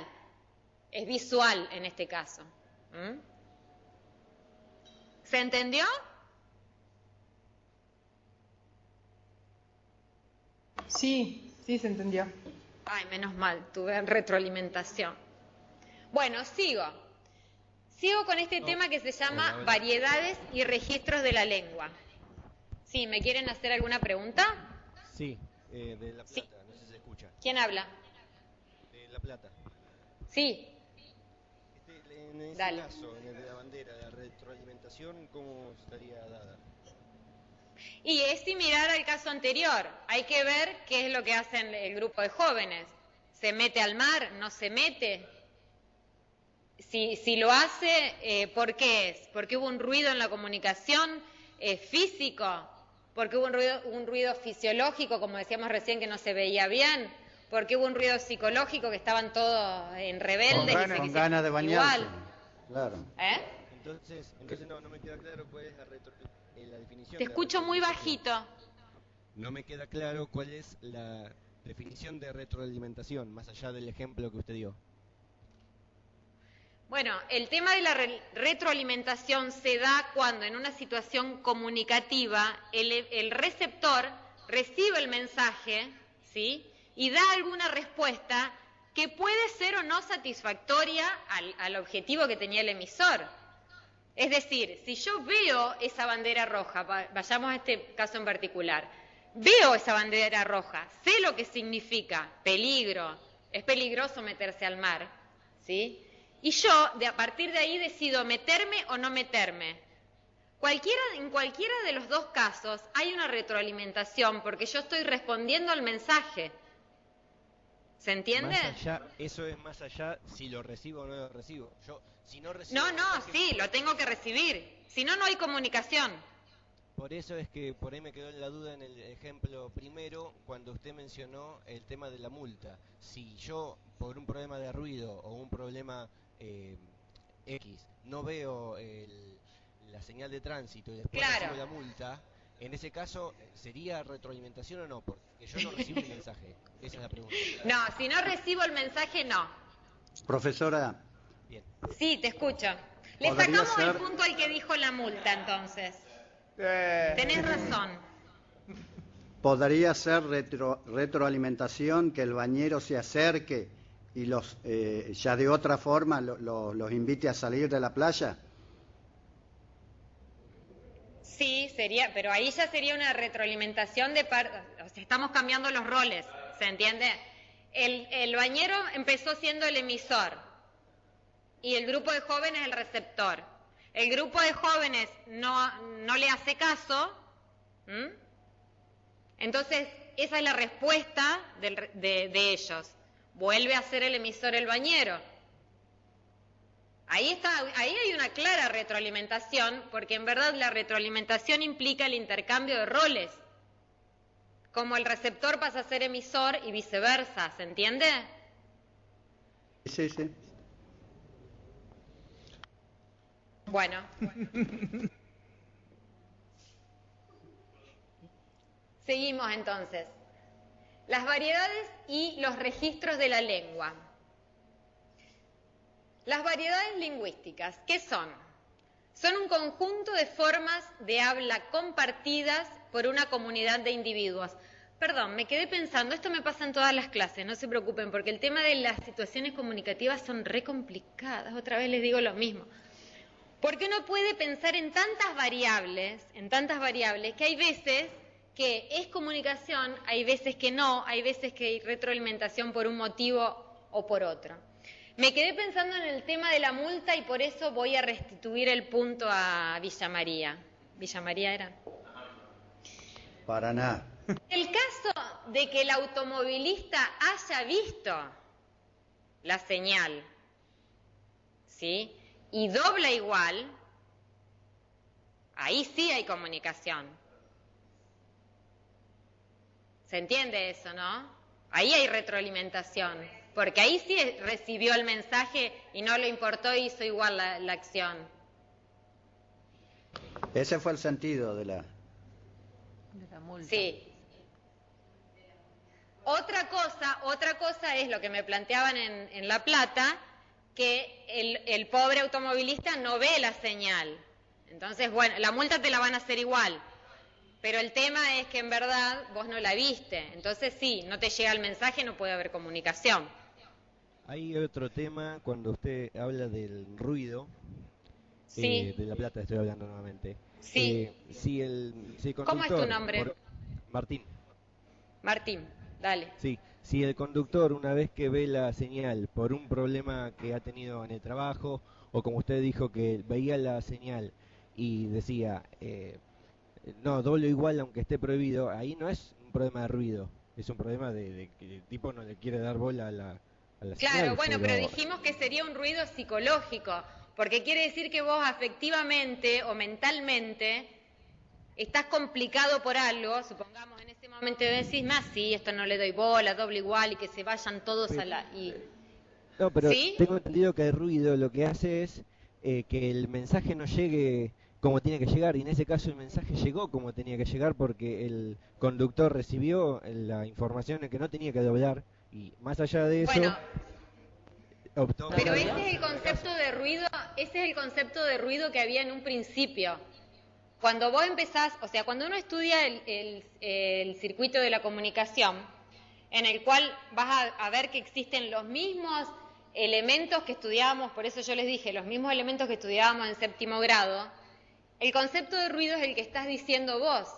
es visual en este caso. ¿Se entendió? Sí, se entendió. Ay, menos mal, tuve retroalimentación. Bueno, sigo con este tema que se llama variedades y registros de la lengua. Sí, ¿me quieren hacer alguna pregunta? Sí, de La Plata, sí. No sé si se escucha. ¿Quién habla? De La Plata. Sí. En ese caso, en el de la bandera, la retroalimentación, ¿cómo estaría dada? Y es similar al caso anterior. Hay que ver qué es lo que hacen el grupo de jóvenes. ¿Se mete al mar? ¿No se mete? Si lo hace, ¿por qué es? ¿Porque hubo un ruido en la comunicación físico? ¿Porque hubo un ruido fisiológico, como decíamos recién, que no se veía bien? ¿Porque hubo un ruido psicológico, que estaban todos en rebeldes? Con ganas de bañarse. Igual. Claro. Entonces no me queda claro cuál es la definición. Te escucho muy bajito. No me queda claro cuál es la definición de retroalimentación, más allá del ejemplo que usted dio. Bueno, el tema de la retroalimentación se da cuando en una situación comunicativa el receptor recibe el mensaje, ¿sí? Y da alguna respuesta que puede ser o no satisfactoria al objetivo que tenía el emisor. Es decir, si yo veo esa bandera roja, vayamos a este caso en particular, veo esa bandera roja, sé lo que significa peligro, es peligroso meterse al mar, ¿sí? Y yo, a partir de ahí, decido meterme o no meterme. En cualquiera de los dos casos hay una retroalimentación porque yo estoy respondiendo al mensaje. ¿Se entiende? Eso es más allá si lo recibo o no lo recibo. Si no recibo... Sí, lo tengo que recibir. Si no, no hay comunicación. Por eso es que por ahí me quedó la duda en el ejemplo primero, cuando usted mencionó el tema de la multa. Si yo, por un problema de ruido o un problema X, no veo la señal de tránsito y después recibo la multa, en ese caso, ¿sería retroalimentación o no? Porque yo no recibo el mensaje. Esa es la pregunta. No, si no recibo el mensaje, no. Profesora. Bien. Sí, te escucho. Le sacamos el punto al que dijo la multa, entonces. Tenés razón. ¿Podría ser retroalimentación que el bañero se acerque y ya de otra forma los invite a salir de la playa? Sí, sería, pero ahí ya sería una retroalimentación de parte, o sea, estamos cambiando los roles, ¿se entiende? El bañero empezó siendo el emisor y el grupo de jóvenes el receptor. El grupo de jóvenes no le hace caso, entonces esa es la respuesta de ellos. Vuelve a ser el emisor el bañero. Ahí hay una clara retroalimentación, porque en verdad la retroalimentación implica el intercambio de roles. Como el receptor pasa a ser emisor y viceversa, ¿se entiende? Sí, sí. Bueno. Seguimos entonces. Las variedades y los registros de la lengua. Las variedades lingüísticas, ¿qué son? Son un conjunto de formas de habla compartidas por una comunidad de individuos. Perdón, me quedé pensando, esto me pasa en todas las clases, no se preocupen, porque el tema de las situaciones comunicativas son re complicadas, otra vez les digo lo mismo. Porque uno puede pensar en tantas variables, que hay veces que es comunicación, hay veces que no, hay veces que hay retroalimentación por un motivo o por otro. Me quedé pensando en el tema de la multa y por eso voy a restituir el punto a Villa María. ¿Villa María era? Paraná. El caso de que el automovilista haya visto la señal, ¿sí? Y dobla igual, ahí sí hay comunicación. ¿Se entiende eso, no? Ahí hay retroalimentación, porque ahí sí recibió el mensaje y no le importó e hizo igual la acción. Ese fue el sentido de la multa. Sí. Otra cosa es lo que me planteaban en La Plata, que el pobre automovilista no ve la señal. Entonces, bueno, la multa te la van a hacer igual. Pero el tema es que en verdad vos no la viste. Entonces sí, no te llega el mensaje, no puede haber comunicación. Hay otro tema cuando usted habla del ruido. Sí. De La Plata estoy hablando nuevamente. Sí. Si el conductor, ¿Cómo es tu nombre? Martín. Martín, dale. Sí. Si el conductor, una vez que ve la señal por un problema que ha tenido en el trabajo, o como usted dijo que veía la señal y decía, no, doblo igual aunque esté prohibido, ahí no es un problema de ruido, es un problema de que el tipo no le quiere dar bola a la señal. Claro, bueno, pero dijimos que sería un ruido psicológico, porque quiere decir que vos afectivamente o mentalmente estás complicado por algo, supongamos en ese momento decís, más sí, esto no le doy bola, doble igual y que se vayan todos a la... No, pero ¿sí? tengo entendido que el ruido lo que hace es que el mensaje no llegue como tiene que llegar, y en ese caso el mensaje llegó como tenía que llegar porque el conductor recibió la información que no tenía que doblar, y más allá de eso... Bueno, optó pero por- ese es el concepto de ruido, ese es el concepto de ruido que había en un principio. Cuando vos empezás, o sea, cuando uno estudia el circuito de la comunicación, en el cual vas a ver que existen los mismos elementos que estudiábamos, por eso yo les dije, los mismos elementos que estudiábamos en séptimo grado, el concepto de ruido es el que estás diciendo vos.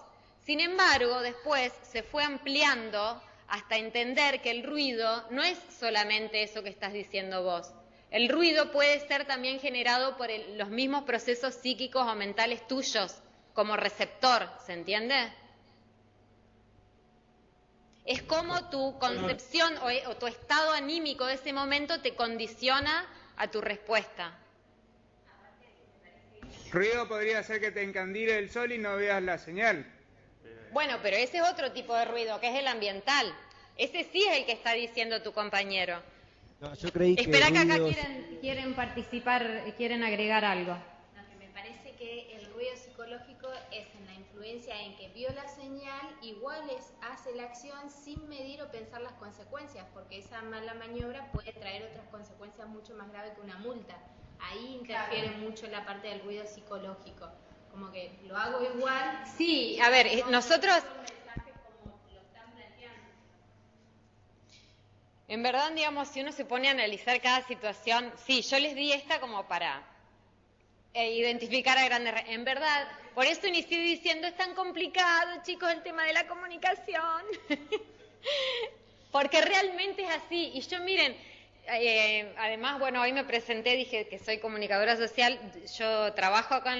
Sin embargo, después se fue ampliando hasta entender que el ruido no es solamente eso que estás diciendo vos. El ruido puede ser también generado por los mismos procesos psíquicos o mentales tuyos, como receptor, ¿se entiende? Es como tu concepción o tu estado anímico de ese momento te condiciona a tu respuesta. Ruido podría ser que te encandile el sol y no veas la señal. Bueno, pero ese es otro tipo de ruido, que es el ambiental. Ese sí es el que está diciendo tu compañero. No, yo creí que Espera que acá ruidos- quieren participar, quieren agregar algo. No, que me parece que el ruido psicológico es en la influencia en que vio la señal, igual hace la acción sin medir o pensar las consecuencias, porque esa mala maniobra puede traer otras consecuencias mucho más graves que una multa. Ahí interfiere mucho la parte del ruido psicológico, como que lo hago igual. Sí, a ver, nosotros... En verdad, digamos, si uno se pone a analizar cada situación, sí, yo les di esta como para identificar a grandes... En verdad, por eso inicié diciendo, es tan complicado, chicos, el tema de la comunicación. Porque realmente es así. Y yo, miren, además, bueno, hoy me presenté, dije que soy comunicadora social. Yo trabajo acá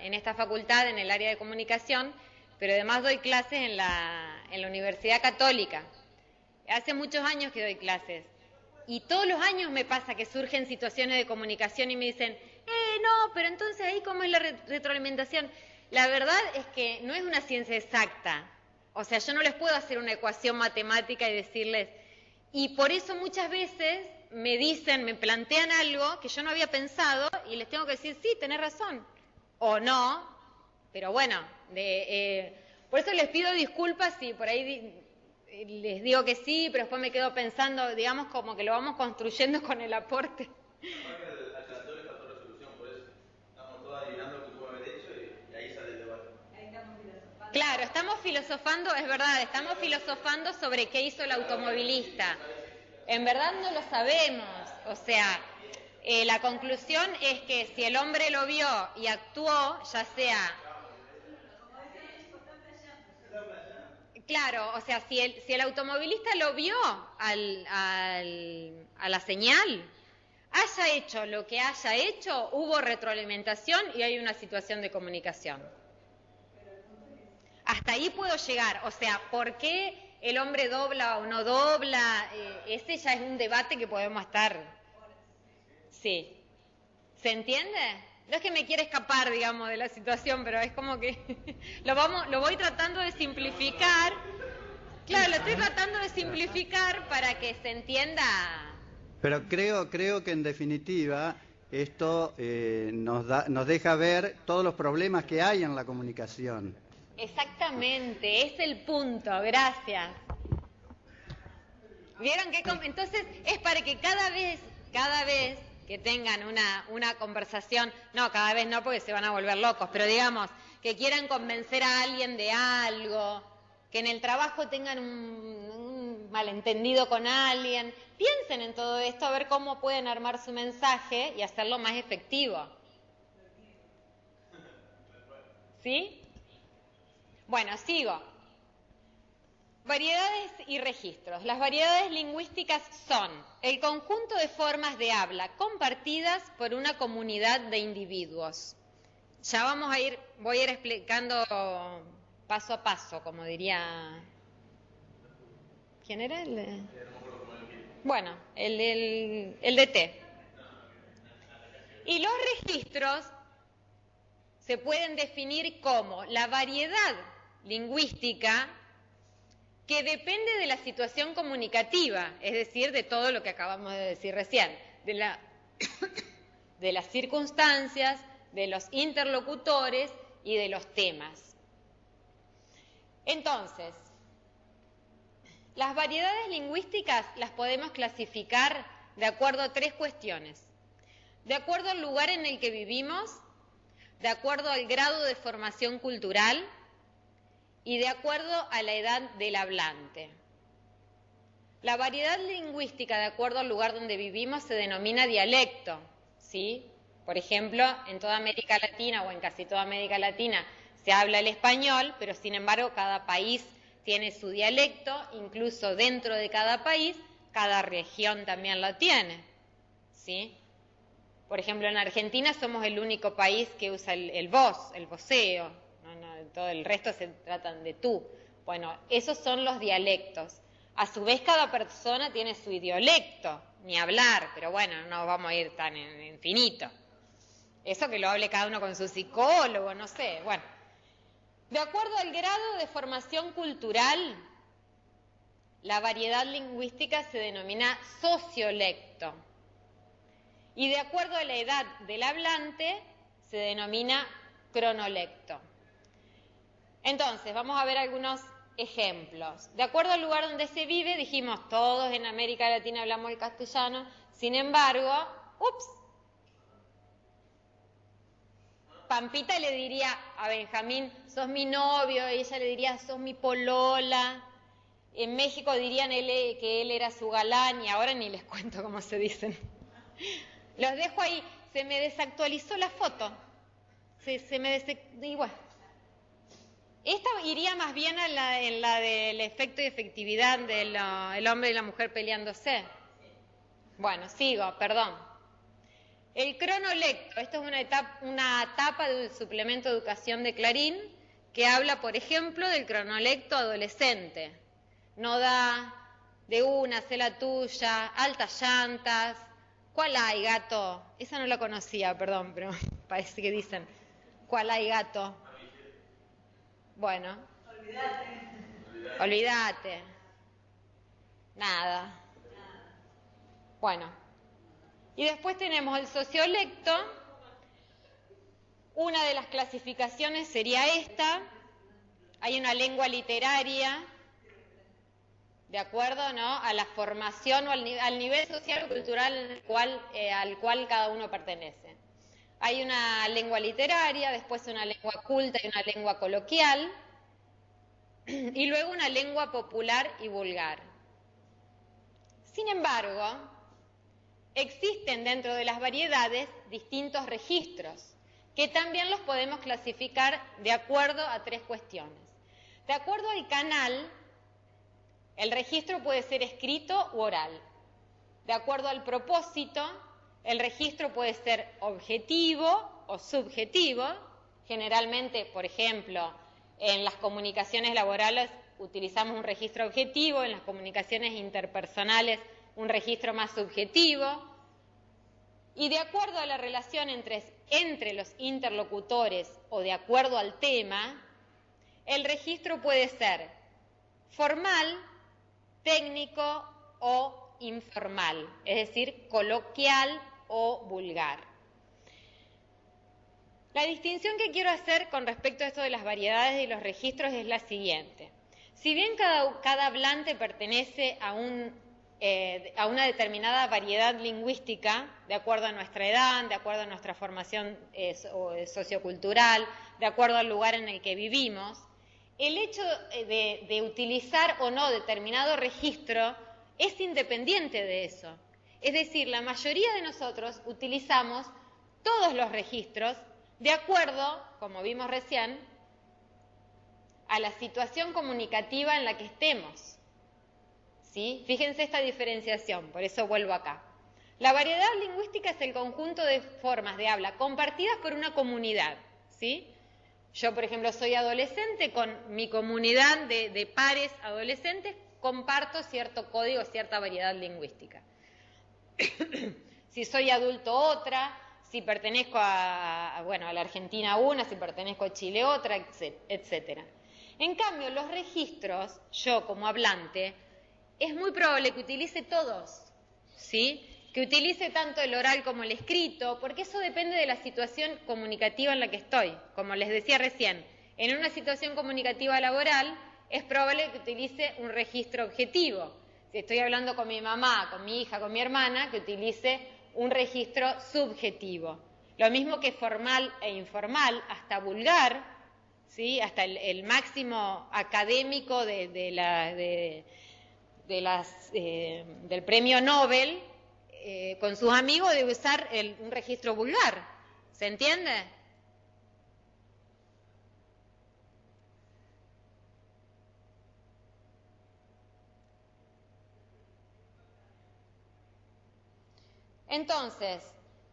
en esta facultad, en el área de comunicación, pero además doy clases en la Universidad Católica. Hace muchos años que doy clases y todos los años me pasa que surgen situaciones de comunicación y me dicen, no, pero entonces ahí ¿cómo es la retroalimentación? La verdad es que no es una ciencia exacta, o sea, yo no les puedo hacer una ecuación matemática y decirles, y por eso muchas veces me dicen, me plantean algo que yo no había pensado y les tengo que decir, sí, tenés razón, o no, pero bueno, por eso les pido disculpas si por ahí... les digo que sí, pero después me quedo pensando, digamos, como que lo vamos construyendo con el aporte. Claro, estamos filosofando, es verdad, estamos filosofando sobre qué hizo el automovilista. En verdad no lo sabemos, o sea, la conclusión es que si el hombre lo vio y actuó, ya sea... Claro, o sea, si el automovilista lo vio a la señal, haya hecho lo que haya hecho, hubo retroalimentación y hay una situación de comunicación. Hasta ahí puedo llegar, o sea, ¿por qué el hombre dobla o no dobla? Ese ya es un debate que podemos estar... Sí. ¿Se entiende? No es que me quiera escapar, digamos, de la situación, pero es como que lo voy tratando de simplificar. Claro, lo estoy tratando de simplificar para que se entienda. Pero creo que en definitiva esto nos deja ver todos los problemas que hay en la comunicación. Exactamente, es el punto, gracias. ¿Vieron qué? Entonces es para que cada vez que tengan una conversación, no, cada vez no porque se van a volver locos, pero digamos, que quieran convencer a alguien de algo, que en el trabajo tengan un malentendido con alguien, piensen en todo esto a ver cómo pueden armar su mensaje y hacerlo más efectivo. ¿Sí? Bueno, sigo. Variedades y registros. Las variedades lingüísticas son el conjunto de formas de habla compartidas por una comunidad de individuos. Ya voy a ir explicando paso a paso, como diría... ¿Quién era el? Bueno, el de T. Y los registros se pueden definir como la variedad lingüística que depende de la situación comunicativa, es decir, de todo lo que acabamos de decir recién, de la de las circunstancias, de los interlocutores y de los temas. Entonces, las variedades lingüísticas las podemos clasificar de acuerdo a 3 cuestiones. De acuerdo al lugar en el que vivimos, de acuerdo al grado de formación cultural y de acuerdo a la edad del hablante. La variedad lingüística de acuerdo al lugar donde vivimos se denomina dialecto, ¿sí? Por ejemplo, en toda América Latina o en casi toda América Latina se habla el español, pero sin embargo cada país tiene su dialecto, incluso dentro de cada país, cada región también lo tiene, ¿sí? Por ejemplo, en Argentina somos el único país que usa el vos, el voceo, todo el resto se tratan de tú. Bueno, esos son los dialectos. A su vez, cada persona tiene su idiolecto, ni hablar, pero bueno, no vamos a ir tan en infinito. Eso que lo hable cada uno con su psicólogo, no sé, bueno. De acuerdo al grado de formación cultural, la variedad lingüística se denomina sociolecto. Y de acuerdo a la edad del hablante, se denomina cronolecto. Entonces, vamos a ver algunos ejemplos. De acuerdo al lugar donde se vive, dijimos, todos en América Latina hablamos el castellano, sin embargo, Pampita le diría a Benjamín, sos mi novio, y ella le diría, sos mi polola. En México dirían que él era su galán, y ahora ni les cuento cómo se dicen. Los dejo ahí, se me desactualizó la foto. Y bueno. Esta iría más bien en la del efecto y efectividad del hombre y la mujer peleándose. Bueno, sigo, perdón. El cronolecto, esto es una etapa del suplemento de educación de Clarín que habla, por ejemplo, del cronolecto adolescente. No da, de una, sé la tuya, altas llantas. ¿Cuál hay, gato? Esa no la conocía, perdón, pero parece que dicen. ¿Cuál hay, gato? Bueno. Olvídate. Nada. Bueno. Y después tenemos el sociolecto. Una de las clasificaciones sería esta. Hay una lengua literaria, de acuerdo, ¿no?, a la formación o al nivel social o cultural al cual cada uno pertenece. Hay una lengua literaria, después una lengua culta y una lengua coloquial, y luego una lengua popular y vulgar. Sin embargo, existen dentro de las variedades distintos registros, que también los podemos clasificar de acuerdo a 3 cuestiones. De acuerdo al canal, el registro puede ser escrito u oral. De acuerdo al propósito, el registro puede ser objetivo o subjetivo. Generalmente, por ejemplo, en las comunicaciones laborales utilizamos un registro objetivo, en las comunicaciones interpersonales un registro más subjetivo. Y de acuerdo a la relación entre los interlocutores o de acuerdo al tema, el registro puede ser formal, técnico o informal, es decir, coloquial o vulgar. La distinción que quiero hacer con respecto a esto de las variedades y los registros es la siguiente. Si bien cada hablante pertenece a una determinada variedad lingüística, de acuerdo a nuestra edad, de acuerdo a nuestra formación sociocultural, de acuerdo al lugar en el que vivimos, el hecho de utilizar o no determinado registro es independiente de eso. Es decir, la mayoría de nosotros utilizamos todos los registros de acuerdo, como vimos recién, a la situación comunicativa en la que estemos. ¿Sí? Fíjense esta diferenciación, por eso vuelvo acá. La variedad lingüística es el conjunto de formas de habla compartidas por una comunidad, ¿sí? Yo, por ejemplo, soy adolescente, con mi comunidad de pares adolescentes comparto cierto código, cierta variedad lingüística. Si soy adulto, otra. Si pertenezco a la Argentina, una. Si pertenezco a Chile, otra, etc. En cambio, los registros, yo como hablante, es muy probable que utilice todos, ¿sí? que utilice tanto el oral como el escrito, porque eso depende de la situación comunicativa en la que estoy. Como les decía recién, en una situación comunicativa laboral es probable que utilice un registro objetivo. Si estoy hablando con mi mamá, con mi hija, con mi hermana, que utilice un registro subjetivo. Lo mismo que formal e informal, hasta vulgar, ¿sí? Hasta el máximo académico del premio Nobel, con sus amigos debe usar un registro vulgar. ¿Se entiende? Entonces,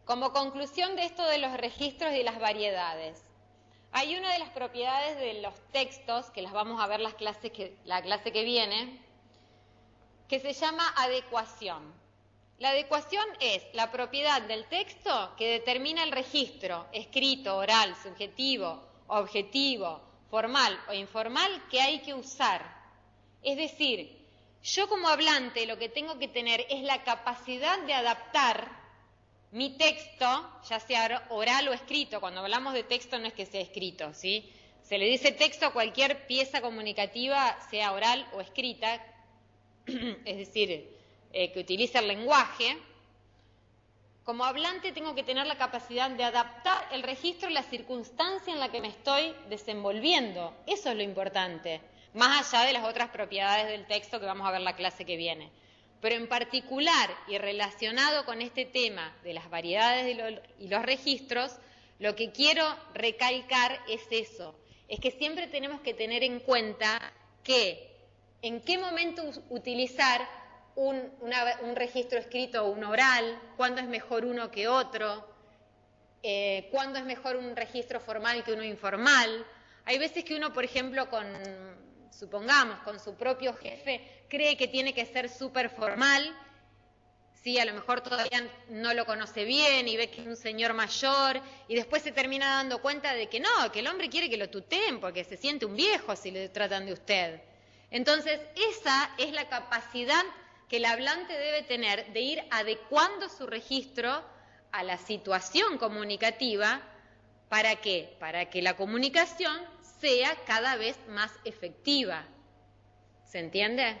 como conclusión de esto de los registros y las variedades, hay una de las propiedades de los textos, que las vamos a ver la clase que viene, que se llama adecuación. La adecuación es la propiedad del texto que determina el registro, escrito, oral, subjetivo, objetivo, formal o informal, que hay que usar. Es decir, yo como hablante lo que tengo que tener es la capacidad de adaptar mi texto, ya sea oral o escrito. Cuando hablamos de texto no es que sea escrito, ¿sí? Se le dice texto a cualquier pieza comunicativa, sea oral o escrita, es decir, que utilice el lenguaje. Como hablante tengo que tener la capacidad de adaptar el registro a la circunstancia en la que me estoy desenvolviendo. Eso es lo importante, más allá de las otras propiedades del texto que vamos a ver la clase que viene. Pero en particular y relacionado con este tema de las variedades y los registros, lo que quiero recalcar es eso, es que siempre tenemos que tener en cuenta que en qué momento utilizar un registro escrito o un oral, cuándo es mejor uno que otro, cuándo es mejor un registro formal que uno informal. Hay veces que uno, por ejemplo, supongamos, con su propio jefe, cree que tiene que ser súper formal, sí, a lo mejor todavía no lo conoce bien y ve que es un señor mayor y después se termina dando cuenta de que no, que el hombre quiere que lo tuteen porque se siente un viejo si le tratan de usted. Entonces, esa es la capacidad que el hablante debe tener de ir adecuando su registro a la situación comunicativa. ¿Para qué? Para que la comunicación sea cada vez más efectiva. ¿Se entiende?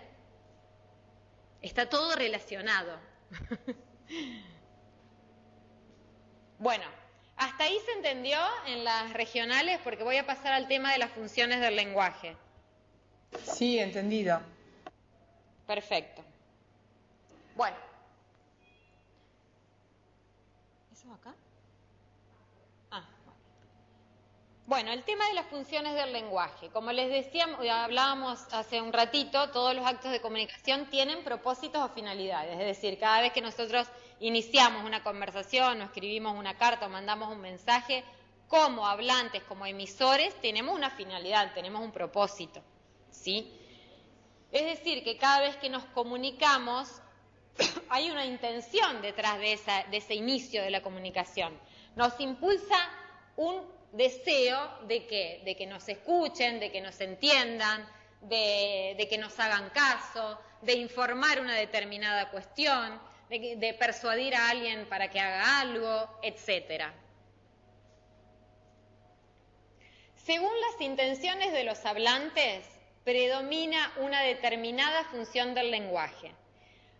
Está todo relacionado. Bueno, hasta ahí se entendió en las regionales, porque voy a pasar al tema de las funciones del lenguaje. Sí, entendido. Perfecto. Bueno. ¿Eso acá? Bueno, el tema de las funciones del lenguaje. Como les decíamos, hablábamos hace un ratito, todos los actos de comunicación tienen propósitos o finalidades. Es decir, cada vez que nosotros iniciamos una conversación o escribimos una carta o mandamos un mensaje, como hablantes, como emisores, tenemos una finalidad, tenemos un propósito, ¿sí? Es decir, que cada vez que nos comunicamos, hay una intención detrás de ese inicio de la comunicación. Nos impulsa un deseo de que nos escuchen, de que nos entiendan, de que nos hagan caso, de informar una determinada cuestión, de persuadir a alguien para que haga algo, etc. Según las intenciones de los hablantes, predomina una determinada función del lenguaje.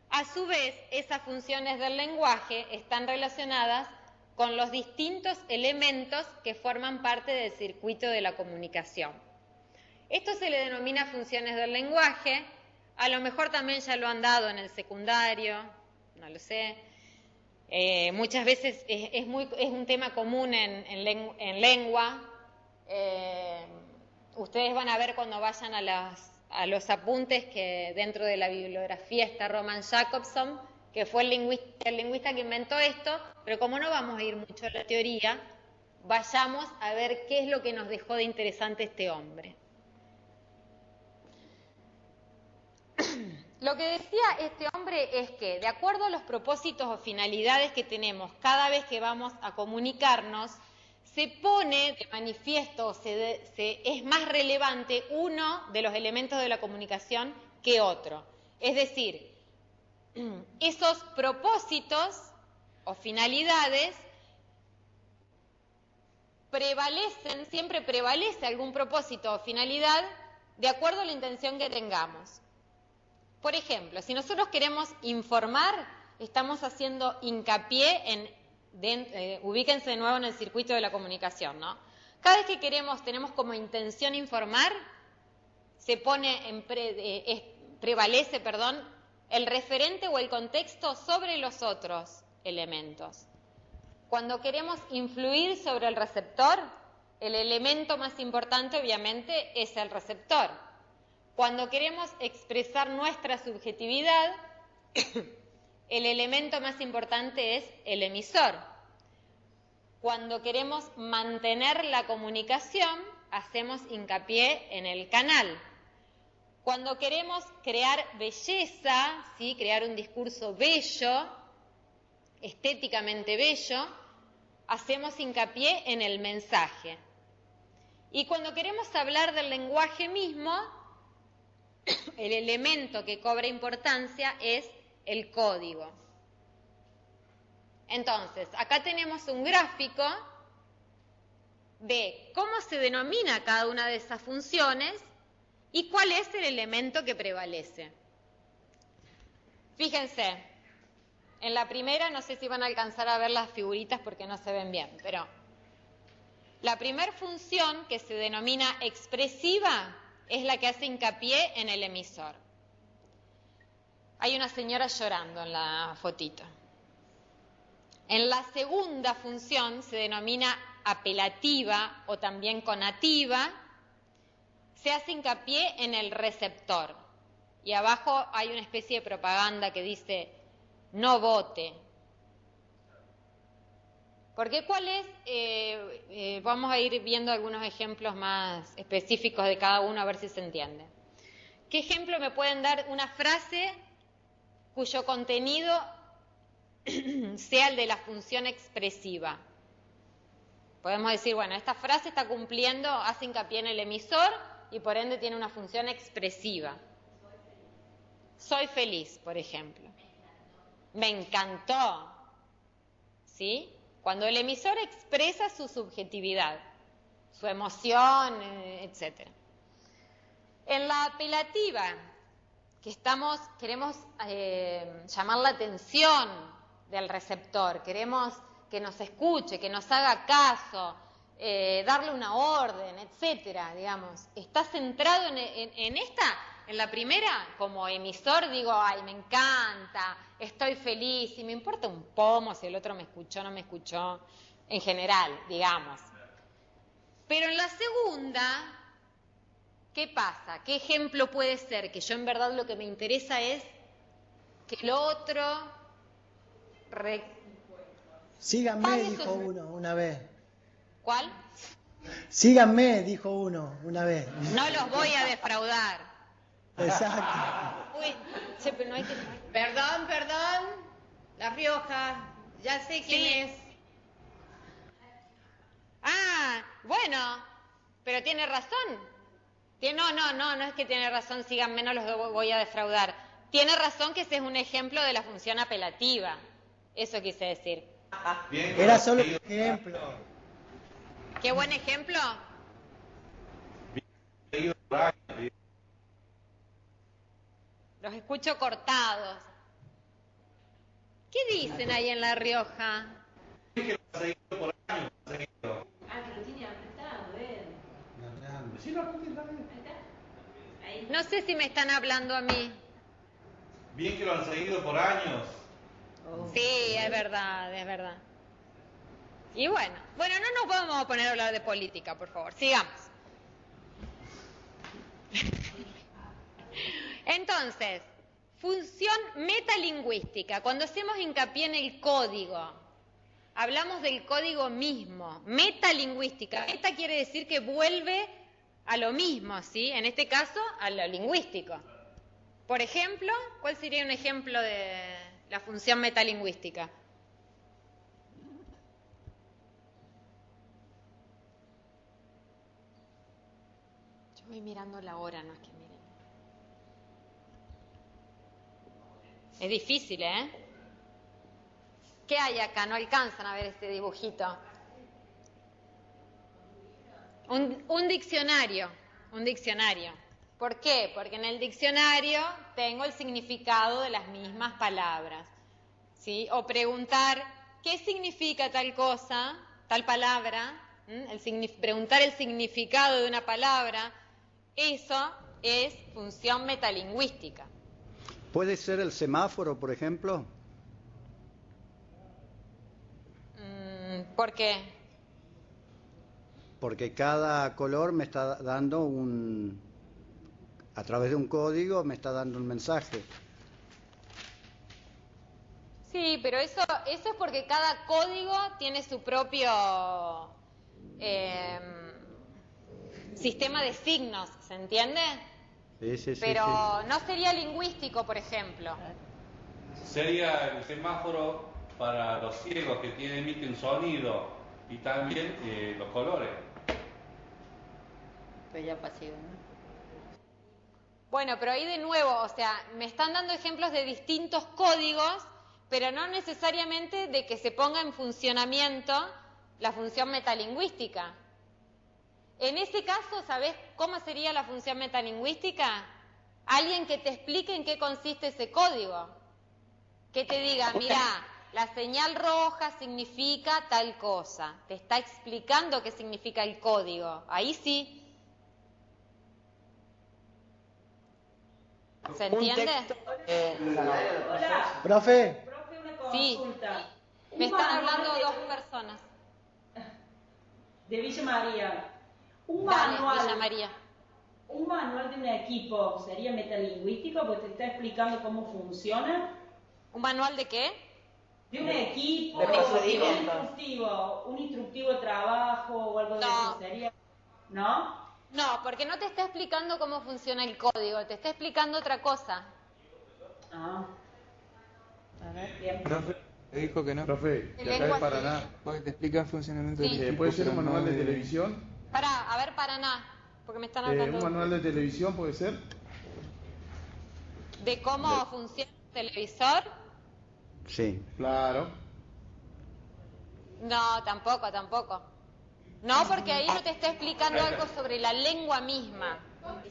A su vez, esas funciones del lenguaje están relacionadas con los distintos elementos que forman parte del circuito de la comunicación. Esto se le denomina funciones del lenguaje, a lo mejor también ya lo han dado en el secundario, no lo sé. Muchas veces es un tema común en lengua. Ustedes van a ver cuando vayan a los apuntes que dentro de la bibliografía está Roman Jacobson, que fue el lingüista que inventó esto, pero como no vamos a ir mucho a la teoría, vayamos a ver qué es lo que nos dejó de interesante este hombre. Lo que decía este hombre es que, de acuerdo a los propósitos o finalidades que tenemos cada vez que vamos a comunicarnos, se pone de manifiesto, es más relevante uno de los elementos de la comunicación que otro. Es decir, esos propósitos o finalidades prevalecen, siempre prevalece algún propósito o finalidad de acuerdo a la intención que tengamos. Por ejemplo, si nosotros queremos informar, estamos haciendo hincapié ubíquense de nuevo en el circuito de la comunicación, ¿no? Cada vez que tenemos como intención informar, se pone prevalece el referente o el contexto sobre los otros elementos. Cuando queremos influir sobre el receptor, el elemento más importante obviamente es el receptor. Cuando queremos expresar nuestra subjetividad, el elemento más importante es el emisor. Cuando queremos mantener la comunicación, hacemos hincapié en el canal. Cuando queremos crear belleza, ¿sí? Crear un discurso bello, estéticamente bello, hacemos hincapié en el mensaje. Y cuando queremos hablar del lenguaje mismo, el elemento que cobra importancia es el código. Entonces, acá tenemos un gráfico de cómo se denomina cada una de esas funciones y cuál es el elemento que prevalece. Fíjense, en la primera, no sé si van a alcanzar a ver las figuritas porque no se ven bien, pero la primera función que se denomina expresiva es la que hace hincapié en el emisor. Hay una señora llorando en la fotito. En la segunda función se denomina apelativa o también conativa, se hace hincapié en el receptor. Y abajo hay una especie de propaganda que dice, no vote. Porque ¿cuál es? Vamos a ir viendo algunos ejemplos más específicos de cada uno a ver si se entiende. ¿Qué ejemplo me pueden dar una frase cuyo contenido sea el de la función expresiva? Podemos decir, bueno, esta frase está cumpliendo, hace hincapié en el emisor y por ende tiene una función expresiva. Soy feliz, por ejemplo. Me encantó. ¿Sí? Cuando el emisor expresa su subjetividad, su emoción, etc. En la apelativa, que queremos llamar la atención del receptor, queremos que nos escuche, que nos haga caso, darle una orden, etcétera, digamos. Está centrado en la primera, como emisor digo, ay, me encanta, estoy feliz, y me importa un pomo si el otro me escuchó o no me escuchó, en general, digamos. Pero en la segunda, ¿qué pasa? ¿Qué ejemplo puede ser? Que yo en verdad lo que me interesa es que el otro... Síganme, dijo uno una vez. ¿Cuál? Síganme, dijo uno una vez. No los voy a defraudar. Exacto. Uy, che, pero no hay que... Perdón, La Rioja, ya sé quién es. Ah, bueno, pero tiene razón. No es que tiene razón, síganme, no los voy a defraudar. Tiene razón que ese es un ejemplo de la función apelativa. Eso quise decir. Era solo un ejemplo. ¿Qué buen ejemplo? Los escucho cortados. ¿Qué dicen ahí en La Rioja? Que lo ha seguido por años. Que lo tiene apretado, No sé si me están hablando a mí. Bien que lo han seguido por años. Sí, es verdad. Y bueno, no nos vamos a poner a hablar de política, por favor. Sigamos. Entonces, función metalingüística. Cuando hacemos hincapié en el código, hablamos del código mismo. Metalingüística. Meta quiere decir que vuelve a lo mismo, ¿sí? En este caso, a lo lingüístico. Por ejemplo, ¿cuál sería un ejemplo de la función metalingüística? Yo voy mirando la hora, no es que miren. Es difícil, ¿eh? ¿Qué hay acá? No alcanzan a ver este dibujito. Un diccionario. Un diccionario. ¿Por qué? Porque en el diccionario tengo el significado de las mismas palabras, ¿sí? O preguntar qué significa tal cosa, tal palabra, preguntar el significado de una palabra, eso es función metalingüística. ¿Puede ser el semáforo, por ejemplo? ¿Por qué? Porque cada color me está dando a través de un código me está dando un mensaje. Sí, pero eso es porque cada código tiene su propio sistema de signos, ¿se entiende? Sí, pero no sería lingüístico, por ejemplo. Sería el semáforo para los ciegos que emiten sonido y también los colores. Pues ya pasivo, ¿no? Bueno, pero ahí de nuevo, o sea, me están dando ejemplos de distintos códigos, pero no necesariamente de que se ponga en funcionamiento la función metalingüística. En ese caso, ¿sabés cómo sería la función metalingüística? Alguien que te explique en qué consiste ese código. Que te diga, mira, la señal roja significa tal cosa. Te está explicando qué significa el código. Ahí sí. ¿Se entiende? Hola. Profe. Profe, una Sí. consulta. Me están hablando dos personas. De Villa María. Dale, Villa María. Un manual de un equipo sería metalingüístico porque te está explicando cómo funciona. ¿Un manual de qué? De un equipo, de procedimientos. Un instructivo de trabajo o algo de eso sería. ¿No? No, porque no te está explicando cómo funciona el código, te está explicando otra cosa. Ah. A ver, bien. Profe, te dijo que no. Profe, El de acá de lenguaje. Paraná. Porque te explica el funcionamiento Sí. del equipo. ¿Puede ser pero un manual no de televisión? Pará, a ver, Paraná, porque me están hablando ¿Un manual de televisión puede ser? de cómo funciona el televisor. Sí. Claro. No, tampoco. No, porque ahí no te está explicando algo sobre la lengua misma.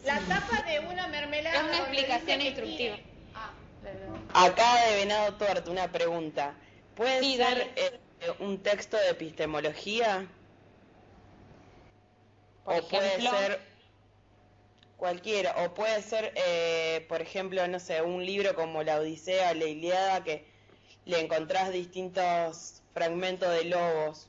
La tapa de una mermelada. Es una explicación instructiva. Acá de Venado Tuerto, una pregunta. ¿Puede Sí, ser dale. un texto de epistemología? Por o puede ejemplo. ser cualquiera, o puede ser, por ejemplo, no sé, un libro como La Odisea, la Ilíada, que le encontrás distintos fragmentos de logos.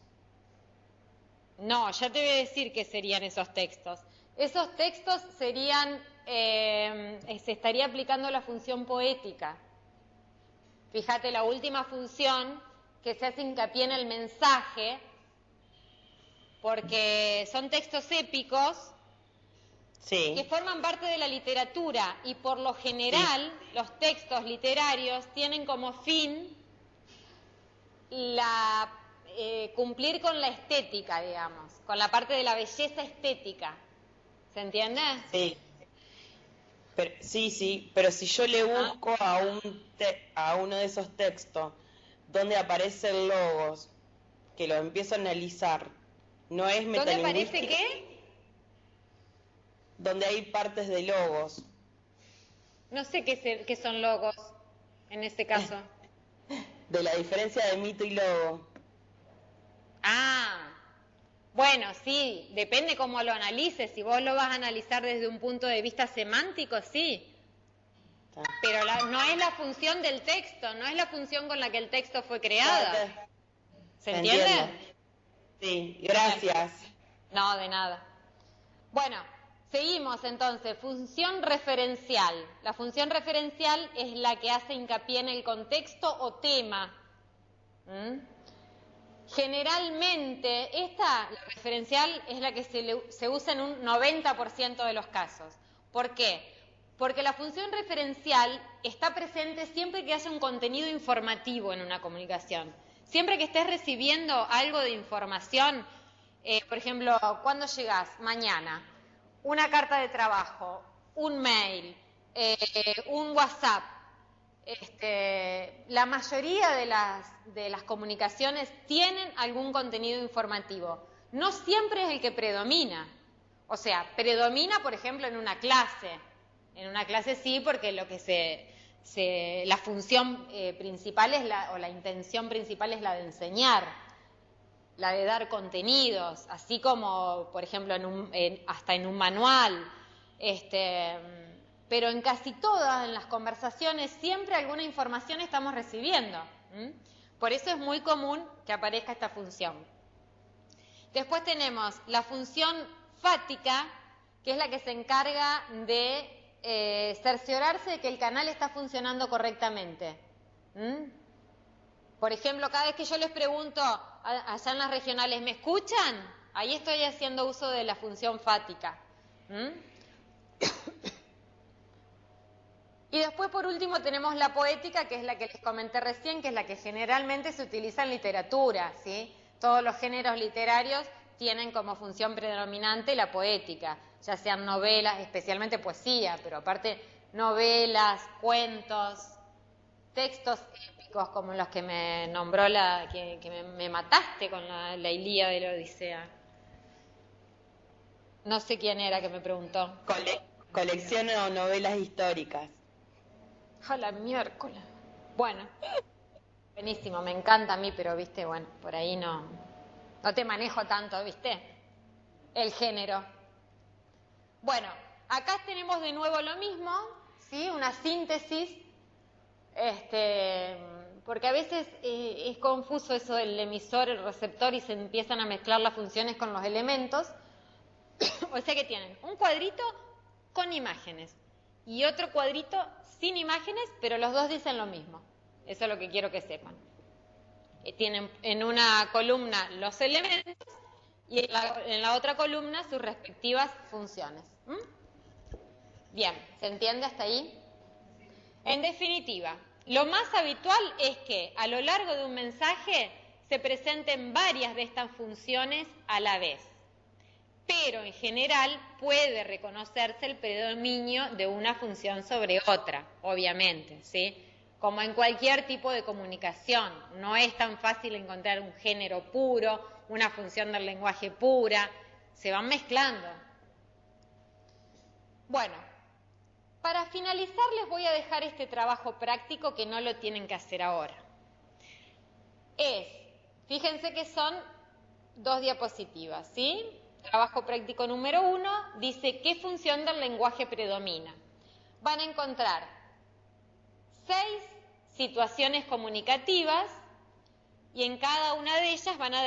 No, ya te voy a decir qué serían esos textos. Esos textos serían, se estaría aplicando la función poética. Fíjate, la última función que se hace hincapié en el mensaje, porque son textos épicos que forman parte de la literatura y por lo general los textos literarios tienen como fin cumplir con la estética, digamos, con la parte de la belleza estética. ¿Se entiende? Sí. Pero, sí, pero si yo le busco a uno de esos textos donde aparecen logos, que los empiezo a analizar, ¿no es ¿Dónde metalingüístico? aparece qué? Donde hay partes de logos. No sé qué son logos en este caso. De la diferencia de mito y logo. Ah, bueno, sí, depende cómo lo analices. Si vos lo vas a analizar desde un punto de vista semántico, sí. Pero no es la función del texto, no es la función con la que el texto fue creado. ¿Se entiende? Entiendo. Sí, gracias. No, de nada. Bueno, seguimos entonces. Función referencial. La función referencial es la que hace hincapié en el contexto o tema. Generalmente, la referencial es la que se usa en un 90% de los casos. ¿Por qué? Porque la función referencial está presente siempre que haya un contenido informativo en una comunicación. Siempre que estés recibiendo algo de información, por ejemplo, ¿cuándo llegás? Mañana. Una carta de trabajo, un mail, un WhatsApp, la mayoría de las comunicaciones tienen algún contenido informativo. No siempre es el que predomina. O sea, predomina, por ejemplo, en una clase. En una clase sí, porque lo que la función principal es o la intención principal es la de enseñar, la de dar contenidos, así como, por ejemplo, hasta en un manual. Pero en casi todas, en las conversaciones, siempre alguna información estamos recibiendo. Por eso es muy común que aparezca esta función. Después tenemos la función fática, que es la que se encarga de cerciorarse de que el canal está funcionando correctamente. Por ejemplo, cada vez que yo les pregunto allá en las regionales, ¿me escuchan? Ahí estoy haciendo uso de la función fática. Y después, por último, tenemos la poética, que es la que les comenté recién, que es la que generalmente se utiliza en literatura, ¿sí? Todos los géneros literarios tienen como función predominante la poética, ya sean novelas, especialmente poesía, pero aparte novelas, cuentos, textos épicos como los que me nombró que me mataste con la Ilíada y la Odisea. No sé quién era que me preguntó. Colecciones o novelas históricas. A la miércoles. Bueno, buenísimo, me encanta a mí, pero viste, bueno, por ahí no te manejo tanto, viste, el género. Bueno, acá tenemos de nuevo lo mismo, ¿sí? Una síntesis, porque a veces es confuso eso del emisor, el receptor, y se empiezan a mezclar las funciones con los elementos. O sea que tienen un cuadrito con imágenes y otro cuadrito sin imágenes, pero los dos dicen lo mismo. Eso es lo que quiero que sepan. Tienen en una columna los elementos y en la otra columna sus respectivas funciones. Bien, ¿se entiende hasta ahí? En definitiva, lo más habitual es que a lo largo de un mensaje se presenten varias de estas funciones a la vez. Pero en general puede reconocerse el predominio de una función sobre otra, obviamente, ¿sí? Como en cualquier tipo de comunicación, no es tan fácil encontrar un género puro, una función del lenguaje pura, se van mezclando. Bueno, para finalizar les voy a dejar este trabajo práctico que no lo tienen que hacer ahora. Fíjense que son 2 diapositivas, ¿sí? Trabajo práctico número 1 dice ¿qué función del lenguaje predomina? Van a encontrar 6 situaciones comunicativas y en cada una de ellas van a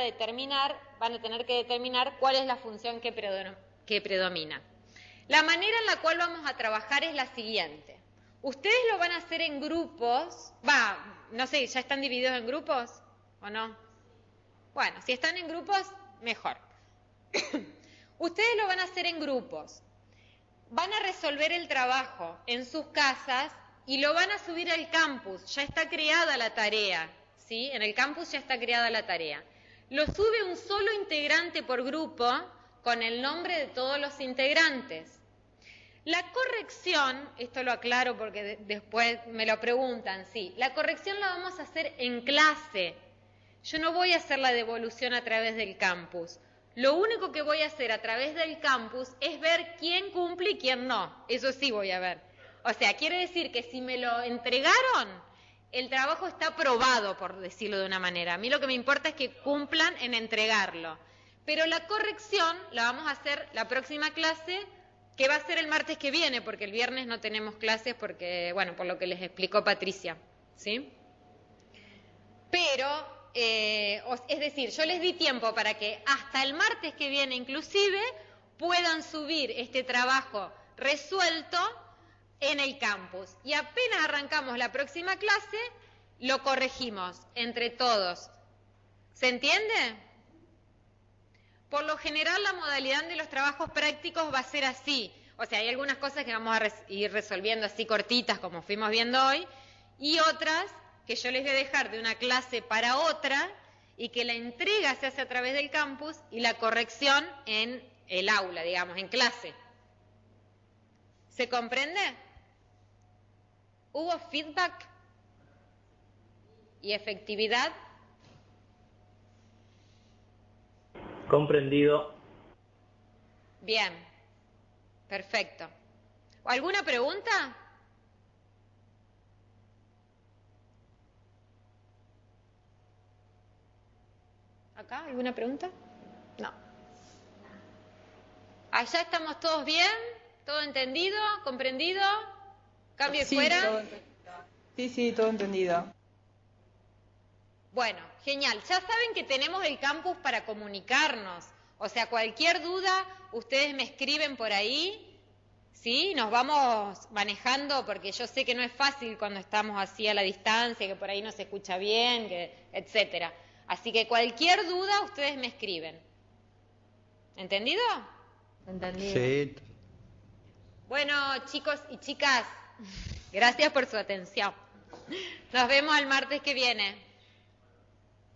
tener que determinar cuál es la función que predomina. La manera en la cual vamos a trabajar es la siguiente. Ustedes lo van a hacer en grupos, no sé, ¿ya están divididos en grupos o no? Bueno, si están en grupos, mejor. Ustedes lo van a hacer en grupos, van a resolver el trabajo en sus casas y lo van a subir al campus, ya está creada la tarea, ¿sí? En el campus ya está creada la tarea. Lo sube un solo integrante por grupo con el nombre de todos los integrantes. La corrección, esto lo aclaro porque después me lo preguntan, sí, la corrección la vamos a hacer en clase. Yo no voy a hacer la devolución a través del campus. Lo único que voy a hacer a través del campus es ver quién cumple y quién no. Eso sí voy a ver. O sea, quiere decir que si me lo entregaron, el trabajo está aprobado, por decirlo de una manera. A mí lo que me importa es que cumplan en entregarlo. Pero la corrección la vamos a hacer la próxima clase, que va a ser el martes que viene, porque el viernes no tenemos clases porque, bueno, por lo que les explicó Patricia, ¿sí? Pero... es decir, yo les di tiempo para que hasta el martes que viene inclusive puedan subir este trabajo resuelto en el campus. Y apenas arrancamos la próxima clase, lo corregimos entre todos. ¿Se entiende? Por lo general la modalidad de los trabajos prácticos va a ser así. O sea, hay algunas cosas que vamos a ir resolviendo así cortitas como fuimos viendo hoy y otras que yo les voy a dejar de una clase para otra y que la entrega se hace a través del campus y la corrección en el aula, digamos, en clase. ¿Se comprende? ¿Hubo feedback? ¿Y efectividad? Comprendido. Bien, perfecto. ¿Alguna pregunta? ¿Acá? ¿Alguna pregunta? No. ¿Allá estamos todos bien? ¿Todo entendido? ¿Comprendido? ¿Cambio Sí, fuera? todo entendido. Sí, todo entendido. Bueno, genial. Ya saben que tenemos el campus para comunicarnos. O sea, cualquier duda, ustedes me escriben por ahí, ¿sí? Nos vamos manejando, porque yo sé que no es fácil cuando estamos así a la distancia, que por ahí no se escucha bien, etcétera. Así que cualquier duda, ustedes me escriben. ¿Entendido? Entendido. Sí. Bueno, chicos y chicas, gracias por su atención. Nos vemos el martes que viene.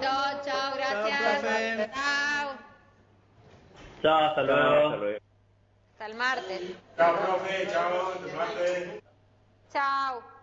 Chao, gracias. Chao. Chao, hasta luego. Hasta el martes. Chao, profe, chao, hasta el martes. Chao.